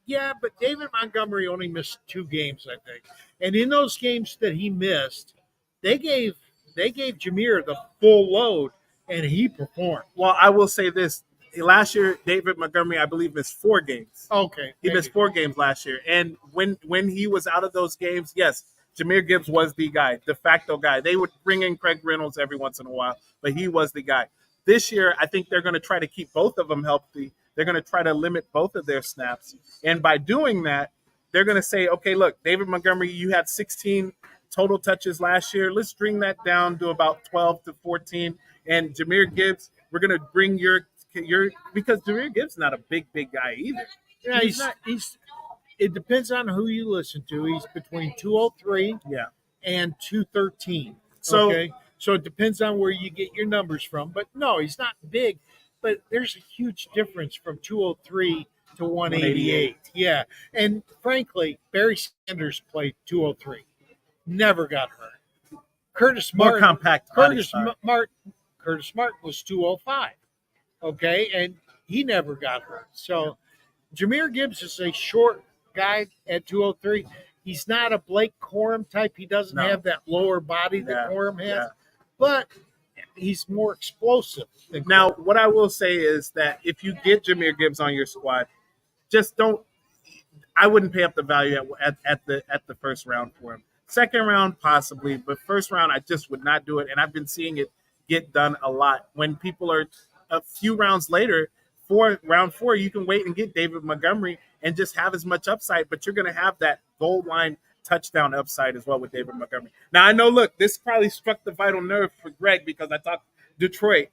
Yeah, but David Montgomery only missed 2 games, I think. And in those games that he missed, they gave Jahmyr the full load, and he performed. Well, I will say this. Last year, David Montgomery, I believe, missed 4 games. Okay. He missed 4 games last year. And when he was out of those games, yes, Jahmyr Gibbs was the guy, de facto guy. They would bring in Craig Reynolds every once in a while, but he was the guy. This year, I think they're going to try to keep both of them healthy. They're going to try to limit both of their snaps. And by doing that, they're going to say, okay, look, David Montgomery, you had 16 total touches last year. Let's bring that down to about 12 to 14. And Jahmyr Gibbs, we're going to bring your because Jahmyr Gibbs is not a big guy either. Yeah, it depends on who you listen to. He's between 203 and 213. So So it depends on where you get your numbers from. But no, he's not big. But there's a huge difference from 203 to 188. Yeah. And frankly, Barry Sanders played 203. Never got hurt. Curtis more Martin, compact. Curtis Martin was 205. Okay, and he never got hurt. So Jahmyr Gibbs is a short guy at 203. He's not a Blake Corum type. He doesn't have that lower body that Corum has, but he's more explosive. Now, what I will say is that if you get Jahmyr Gibbs on your squad, just don't. I wouldn't pay up the value at the first round for him. Second round, possibly, but first round, I just would not do it. And I've been seeing it get done a lot when people are a few rounds later. Round 4, you can wait and get David Montgomery and just have as much upside, but you're going to have that goal line touchdown upside as well with David Montgomery. Now, I know, look, this probably struck the vital nerve for Greg because I talked Detroit,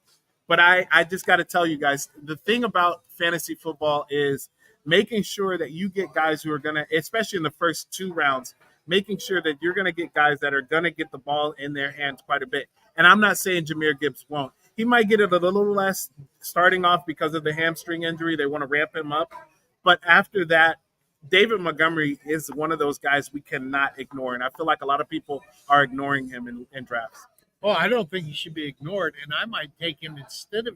but I just got to tell you guys, the thing about fantasy football is making sure that you get guys who are going to, especially in the first 2 rounds, making sure that you're going to get guys that are going to get the ball in their hands quite a bit. And I'm not saying Jahmyr Gibbs won't. He might get it a little less starting off because of the hamstring injury. They want to ramp him up. But after that, David Montgomery is one of those guys we cannot ignore. And I feel like a lot of people are ignoring him in drafts. Well, I don't think he should be ignored. And I might take him instead of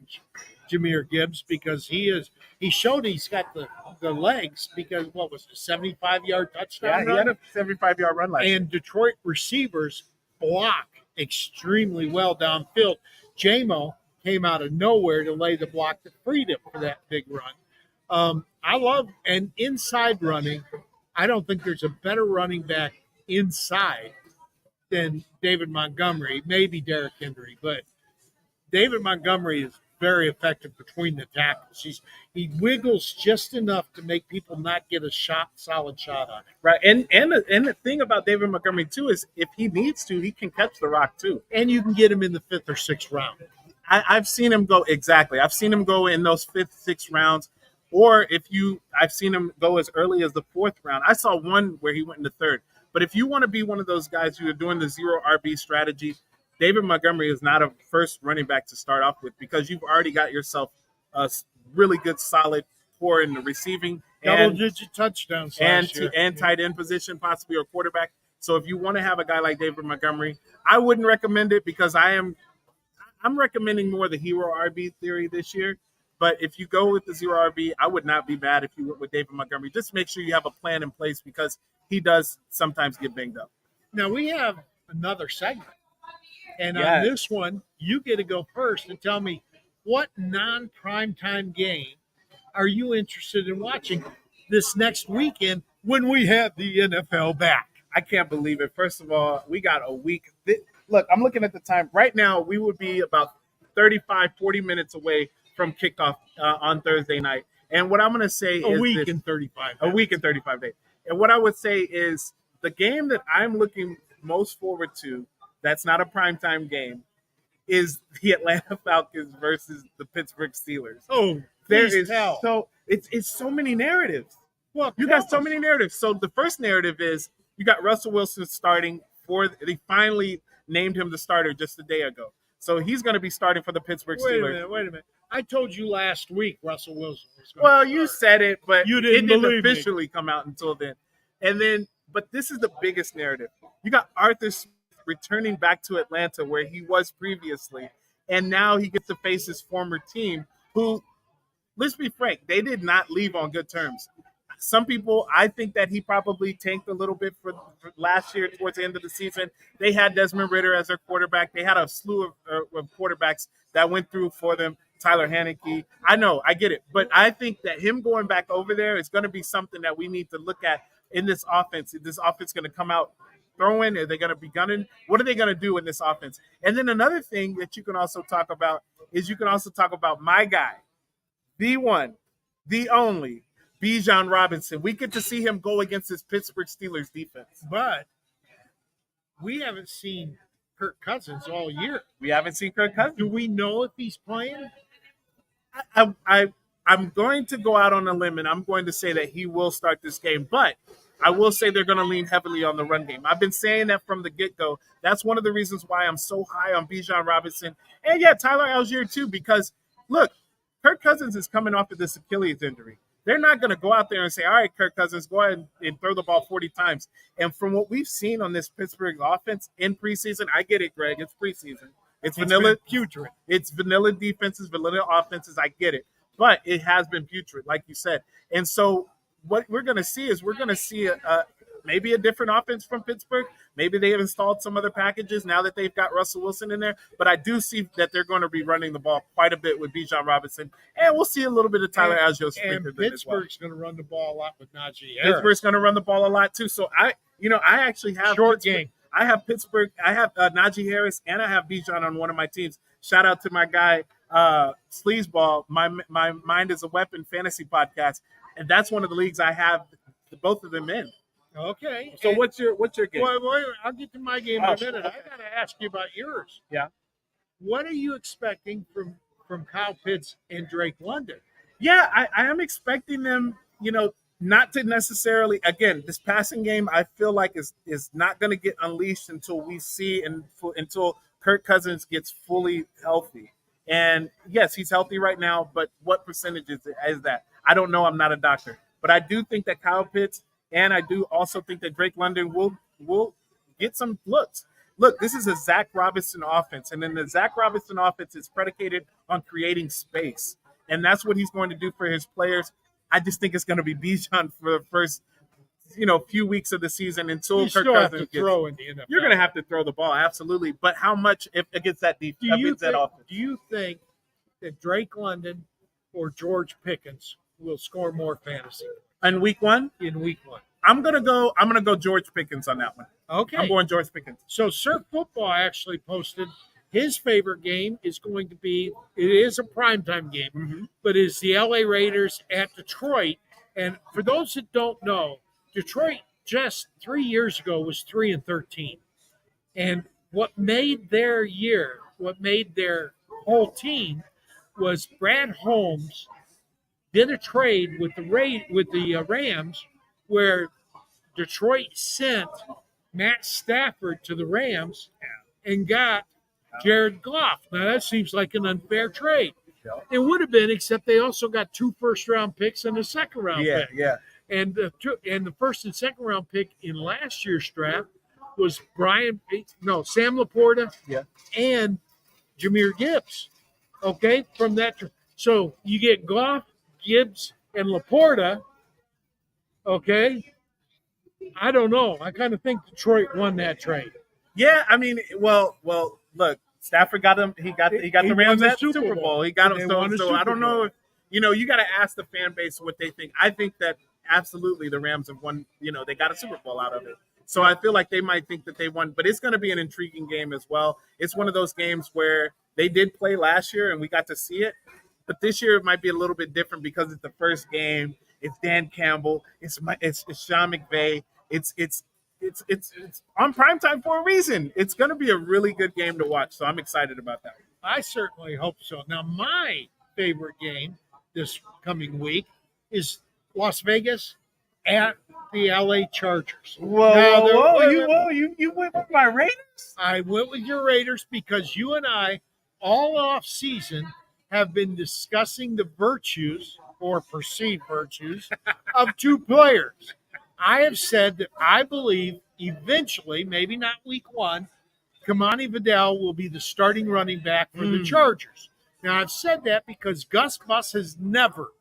Jahmyr Gibbs because he showed he's got the legs because, what was it, 75-yard touchdown Yeah, he had a 75-yard run last year. And Detroit receivers block extremely well downfield. JMO came out of nowhere to lay the block that freed him for that big run. I love and inside running. I don't think there's a better running back inside than David Montgomery, maybe Derrick Henry, but David Montgomery is very effective between the tackles. He wiggles just enough to make people not get a solid shot on it. Right, and the thing about David Montgomery too is if he needs to, he can catch the rock too. And you can get him in the 5th or 6th round. I've seen him go exactly. I've seen him go in those 5th, 6th rounds, or I've seen him go as early as the 4th round. I saw one where he went in the 3rd. But if you want to be one of those guys who are doing the zero RB strategy, David Montgomery is not a first running back to start off with because you've already got yourself a really good, solid core in the receiving Double-digit touchdowns last year. and tight end position, possibly, or quarterback. So if you want to have a guy like David Montgomery, I wouldn't recommend it because I'm recommending more the hero RB theory this year. But if you go with the zero RB, I would not be bad if you went with David Montgomery. Just make sure you have a plan in place because he does sometimes get banged up. Now we have another segment. And on Yes. this one, you get to go first and tell me what non-primetime game are you interested in watching this next weekend when we have the NFL back? I can't believe it. First of all, we got a week. Look, I'm looking at the time. Right now, we would be about 35, 40 minutes away from kickoff on Thursday night. And what I'm going to say is A week this. and 35 A week and 35 days. And what I would say is the game that I'm looking most forward to that's not a primetime game is the Atlanta Falcons versus the Pittsburgh Steelers. Oh, There please is tell. so it's so many narratives. Well, You got so many narratives. So the first narrative is you got Russell Wilson starting they finally named him the starter just a day ago. So he's going to be starting for the Pittsburgh Steelers. Wait a minute. I told you last week Russell Wilson was going Well, to you start. said it, but You it didn't didn't believe me. officially come out until then. But this is the biggest narrative. You got Arthur Smith returning back to Atlanta where he was previously, and now he gets to face his former team who, let's be frank, they did not leave on good terms. Some people, I think that he probably tanked a little bit for last year towards the end of the season. They had Desmond Ridder as their quarterback. They had a slew of quarterbacks that went through for them. Tyler Haneke. I know, I get it. But I think that him going back over there is going to be something that we need to look at in this offense. Is this offense going to come out throwing? Are they going to be gunning? What are they going to do in this offense? And then another thing that you can also talk about is you can also talk about my guy, the one, the only, Bijan Robinson. We get to see him go against this Pittsburgh Steelers defense. But we haven't seen Kirk Cousins all year. We haven't seen Kirk Cousins. Do we know if he's playing? I'm going to go out on a limb and I'm going to say that he will start this game, but I will say they're going to lean heavily on the run game. I've been saying that from the get-go. That's one of the reasons why I'm so high on Bijan Robinson. And yeah, Tyler Algier too, because look, Kirk Cousins is coming off of this Achilles injury. They're not going to go out there and say, all right, Kirk Cousins, go ahead and throw the ball 40 times. And from what we've seen on this Pittsburgh offense in preseason, I get it, Greg. It's preseason. It's vanilla. been putrid. It's vanilla defenses, vanilla offenses. I get it. But it has been putrid, like you said. And so what we're going to see is maybe a different offense from Pittsburgh. Maybe they have installed some other packages now that they've got Russell Wilson in there. But I do see that they're going to be running the ball quite a bit with Bijan Robinson. And we'll see a little bit of Tyler Algier And sprinkled in as well. Pittsburgh's going to run the ball a lot with Najee Harris. Pittsburgh's going to run the ball a lot too. So I actually have Short Pittsburgh. game. I have Pittsburgh. I have Najee Harris, and I have Bijan on one of my teams. Shout out to my guy Sleazeball. My Mind is a Weapon fantasy podcast, and that's one of the leagues I have both of them in. Okay. So And- what's your game? Well, I'll get to my game in Oh, a minute. okay. I got to ask you about yours. Yeah. What are you expecting from Kyle Pitts and Drake London? Yeah, I am expecting them, not to necessarily, again, this passing game I feel like is not going to get unleashed until we see until Kirk Cousins gets fully healthy. And yes, he's healthy right now, but what percentage is that? I don't know. I'm not a doctor. But I do think that Kyle Pitts and I do also think that Drake London will get some looks. Look, this is a Zach Robinson offense, and then the Zach Robinson offense is predicated on creating space. And that's what he's going to do for his players. I just think it's going to be Bijan for the first few weeks of the season until You Kirk still have Cousins to throw in the NFL. You're going to have to throw the ball, absolutely. But how much if against that defense? Do you think that Drake London or George Pickens will score more fantasy In week 1, in week 1? I'm gonna go George Pickens on that one. Okay. I'm going George Pickens. So Surf Football actually posted his favorite game is going to be, it is a primetime game, but it's the LA Raiders at Detroit. And for those that don't know, Detroit just 3 years ago was 3-13. And what made their whole team was Brad Holmes did a trade with the Rams where Detroit sent Matt Stafford to the Rams and got Jared Goff. Now that seems like an unfair trade. It would have been, except they also got 2 first-round picks and a second-round pick. Yeah. And the first and second round pick in last year's draft was Sam Laporta, and Jahmyr Gibbs. Okay, from that. So you get Goff, Gibbs, and Laporta. Okay, I don't know. I kind of think Detroit won that trade. Yeah, I mean, well, look, Stafford got him. He got the Rams at Super Bowl. He got him. So I don't know if you got to ask the fan base what they think. I think that absolutely the Rams have won. They got a Super Bowl out of it. So I feel like they might think that they won, but it's going to be an intriguing game as well. It's one of those games where they did play last year and we got to see it, but this year it might be a little bit different because it's the first game. It's Dan Campbell. It's Sean McVay. It's on primetime for a reason. It's going to be a really good game to watch. So I'm excited about that. I certainly hope so. Now, my favorite game this coming week is Las Vegas at the LA Chargers. You went with my Raiders? I went with your Raiders because you and I, all off season, have been discussing the virtues or perceived virtues of 2 players. I have said that I believe eventually, maybe not week 1, Kamani Vidal will be the starting running back for the Chargers. Now, I've said that because Gus Bus has never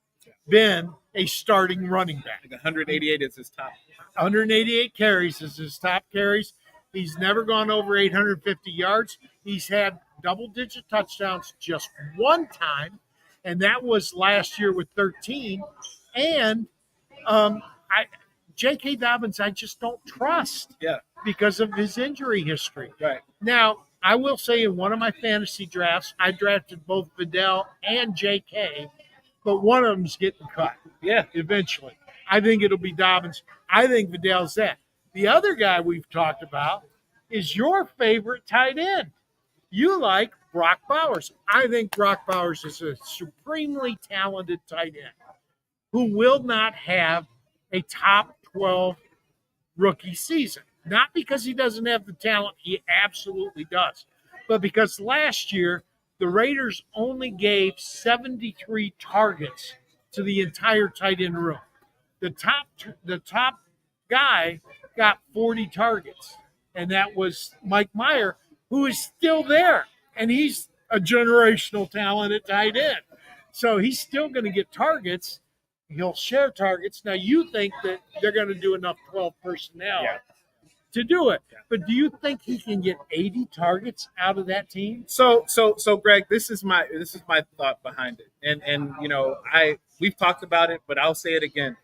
been a starting running back. Like 188 is his top. 188 carries is his top carries. He's never gone over 850 yards. He's had double-digit touchdowns just one time, and that was last year with 13. And J.K. Dobbins, I just don't trust because of his injury history. Right. Now, I will say in one of my fantasy drafts, I drafted both Vidal and J.K., but one of them's getting cut. Yeah. Eventually. I think it'll be Dobbins. I think Vidal's that. The other guy we've talked about is your favorite tight end. You like Brock Bowers. I think Brock Bowers is a supremely talented tight end who will not have a top 12 rookie season. Not because he doesn't have the talent, he absolutely does, but because last year the Raiders only gave 73 targets to the entire tight end room. The top guy got 40 targets, and that was Mike Meyer, who is still there, and he's a generational talent at tight end. So he's still going to get targets. He'll share targets. Now, you think that they're going to do enough 12 personnel to do it. But do you think he can get 80 targets out of that team? So Greg, this is my thought behind it. And we've talked about it, but I'll say it again.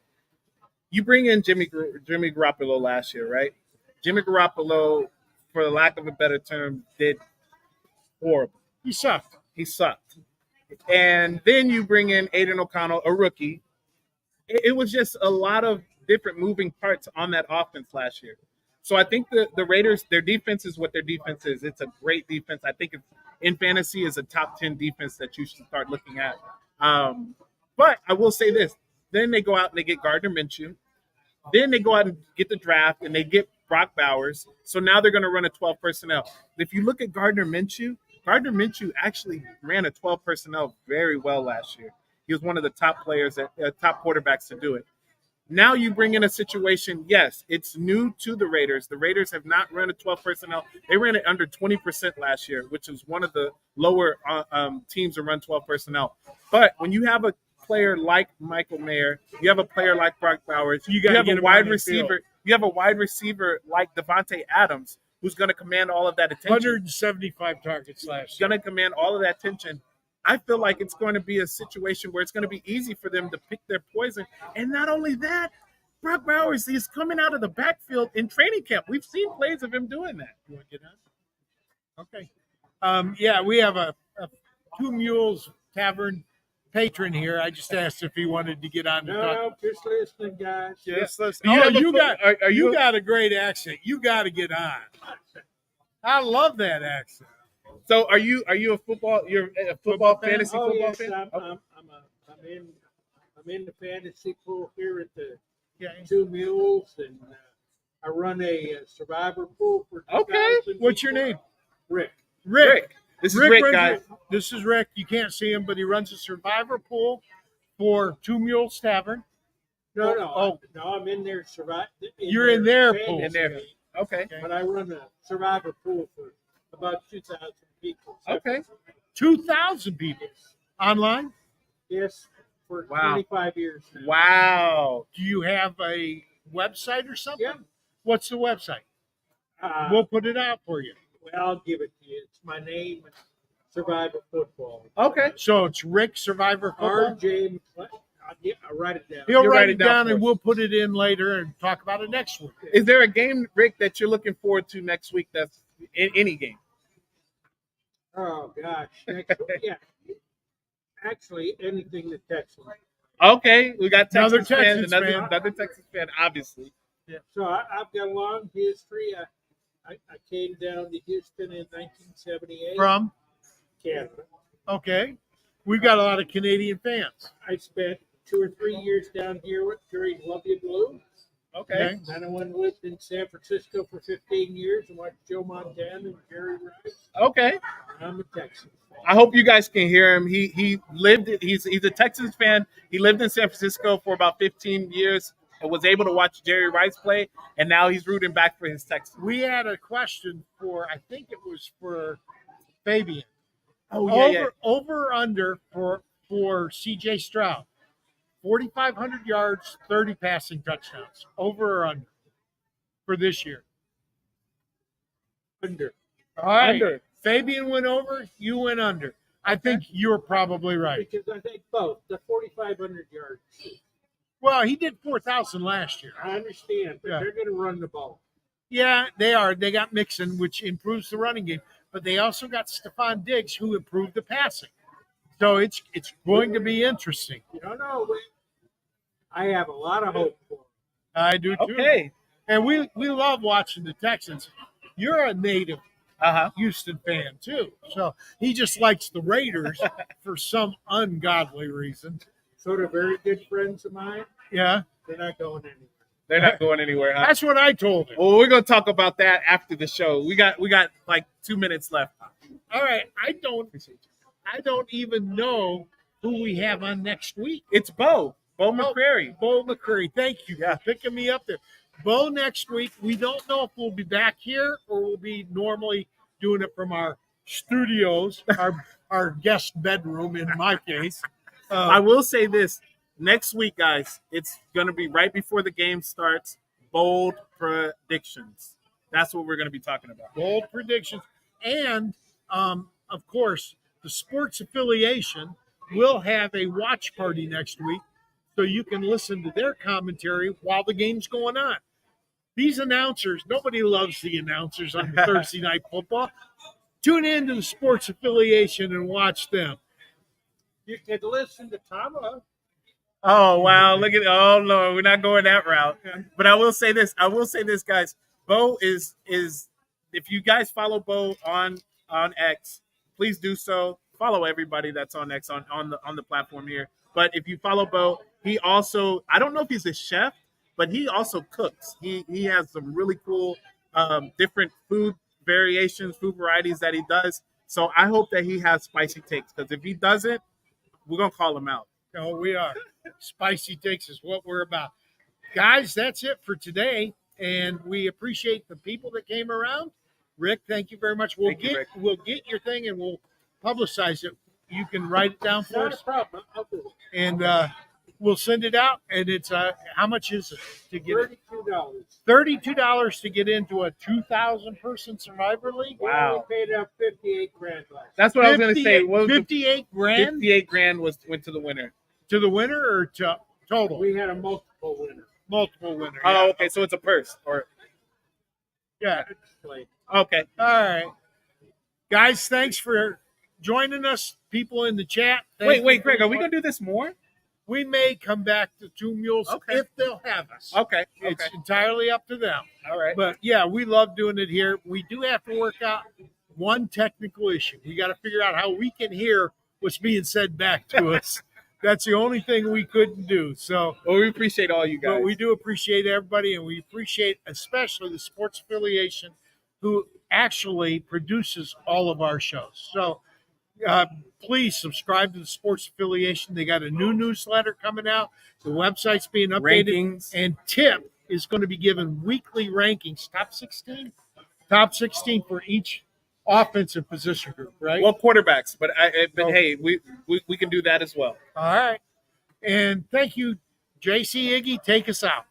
You bring in Jimmy Garoppolo last year, right? Jimmy Garoppolo, for the lack of a better term, did horrible. He sucked. And then you bring in Aiden O'Connell, a rookie. It was just a lot of different moving parts on that offense last year. So I think the Raiders, their defense is what their defense is. It's a great defense. I think in fantasy is a top 10 defense that you should start looking at. But I will say this. Then they go out and they get Gardner Minshew. Then they go out and get the draft and they get Brock Bowers. So now they're going to run a 12 personnel. If you look at Gardner Minshew actually ran a 12 personnel very well last year. He was one of the top players, top quarterbacks to do it. Now you bring in a situation, yes, it's new to the Raiders. The Raiders have not run a 12 personnel. They ran it under 20% last year, which was one of the lower teams to run 12 personnel. But when you have a player like Michael Mayer, you have a player like Brock Bowers, You you gotta have get a him wide on the receiver, you have a wide receiver like Devontae Adams, who's going to command all of that attention. 175 targets last year. Going to command all of that attention. I feel like it's going to be a situation where it's going to be easy for them to pick their poison. And not only that, Brock Bowers is coming out of the backfield in training camp. We've seen plays of him doing that. You want to get on? Okay. Yeah, we have a Two Mules Tavern patron here. I just asked if he wanted to get on to talk. No, just listening, guys. Yes, let's. Do you have a you fo- got are you you- got a great accent. You got to get on. I love that accent. So are you a football? You're a football fantasy Oh football yes, fan? I'm in the fantasy pool here at the Yeah. Two Mules, and I run a survivor pool for. Okay. 2,000 What's your people. name? Rick. Rick. This is Rick, runs guys. This is Rick. You can't see him, but he runs a survivor pool for Two Mules Tavern. No, Oh. no, I'm in there survive. You're in their fantasy pool. In there. league, Okay. but I run a survivor pool for about 2,000 people. Okay. 2,000 people online. Yes, for Wow. 25 years now. Wow. Do you have a website or something? Yeah. What's the website? Uh, We'll put it out for you. Well, I'll give it to you. It's my name, Survivor Football. Okay. So it's Rick Survivor Football. RJ McClellan. I'll write it down. He'll You'll write it down for and us. we'll put it in later and talk about it next week. Is there a game, Rick, that you're looking forward to next week? That's in any game. Oh, gosh. Next, yeah. Actually, anything that Texans. Okay, we got Another Texas fans, Texans another, fan. another Texas fan, obviously. So I've got a long history. I came down to Houston in 1978. From Canada. okay, we've got a lot of Canadian fans. I spent 2 or 3 years down here during Lovely Blue. Okay. Then I went and lived in San Francisco for 15 years and watched Joe Montana and Jerry Rice. Okay. I'm a Texan. I hope you guys can hear him. He's a Texans fan. He lived in San Francisco for about 15 years and was able to watch Jerry Rice play, and now he's rooting back for his Texans. We had a question for, I think it was for Fabian. Oh Over under for CJ Stroud. 4,500 yards, 30 passing touchdowns. Over or under for this year. Under. All right. Under. Fabian went over, you went under. I think you're probably right. Because I think both, the 4,500 yards. Well, he did 4,000 last year. I understand, but Yeah. they're going to run the ball. Yeah, they are. They got Mixon, which improves the running game, but they also got Stephon Diggs, who improved the passing. So it's going to be interesting. No, I have a lot of hope for them. I do too. Okay. And we love watching the Texans. You're a native Houston fan too, so he just likes the Raiders for some ungodly reason. So they're very good friends of mine. Yeah, They're not going anywhere. They're not going anywhere, huh? that's what I told him. Well, we're gonna talk about that after the show. We got like 2 minutes left. All right, I don't even know who we have on next week. It's Bo McCrary. Bo McCrary. Thank you for picking me up there. Bo next week. We don't know if we'll be back here or we'll be normally doing it from our studios, our guest bedroom in my case. I will say this. Next week, guys, it's going to be right before the game starts. Bold predictions. That's what we're going to be talking about. Bold predictions. And, of course, the sports affiliation will have a watch party next week so you can listen to their commentary while the game's going on. These announcers, nobody loves the announcers on Thursday Night Football. Tune in to the sports affiliation and watch them. You could listen to Tama. Oh wow! Look at oh no, we're not going that route. But I will say this, guys. Bo is if you guys follow Bo on X, please do so. Follow everybody that's on X on the platform here. But if you follow Bo, he also I don't know if he's a chef, but he also cooks. He has some really cool different food variations, food varieties that he does. So I hope that he has spicy takes because if he doesn't, we're gonna call him out. Oh, we are. Spicy takes is what we're about. Guys, that's it for today. And we appreciate the people that came around. Rick, thank you very much. We'll Thank you, get Rick. we'll get your thing and we'll publicize it you can write it down for Not a us, problem. I'll do it. and we'll send it out. And it's how much is it to get it? $32. $32 to get into a 2,000 person Survivor League. Wow. We paid up 58 grand last. That's what I was going to say. What was the 58 grand 58 grand went to the winner. to the winner or to total? We had a multiple winner. Multiple winner. Oh, Yeah. okay. So it's a purse. Or Yeah. Play. okay. All right. Guys, thanks for joining us. People in the chat. thank Wait, you Greg. for- Are we going to do this more? We may come back to Two Mules Okay. if they'll have us. Okay. It's Okay. entirely up to them. All right. But yeah, we love doing it here. We do have to work out one technical issue. We got to figure out how we can hear what's being said back to us. That's the only thing we couldn't do. So, Well, we appreciate all you guys. but we do appreciate everybody, and we appreciate especially the sports affiliation who actually produces all of our shows. So, please subscribe to the sports affiliation. They got a new newsletter coming out. The website's being updated. Rankings. And Tipp is going to be given weekly rankings, top 16 for each offensive position group, right? Well, quarterbacks, but Oh. hey, we can do that as well. All right. And thank you, JC Iggy. Take us out.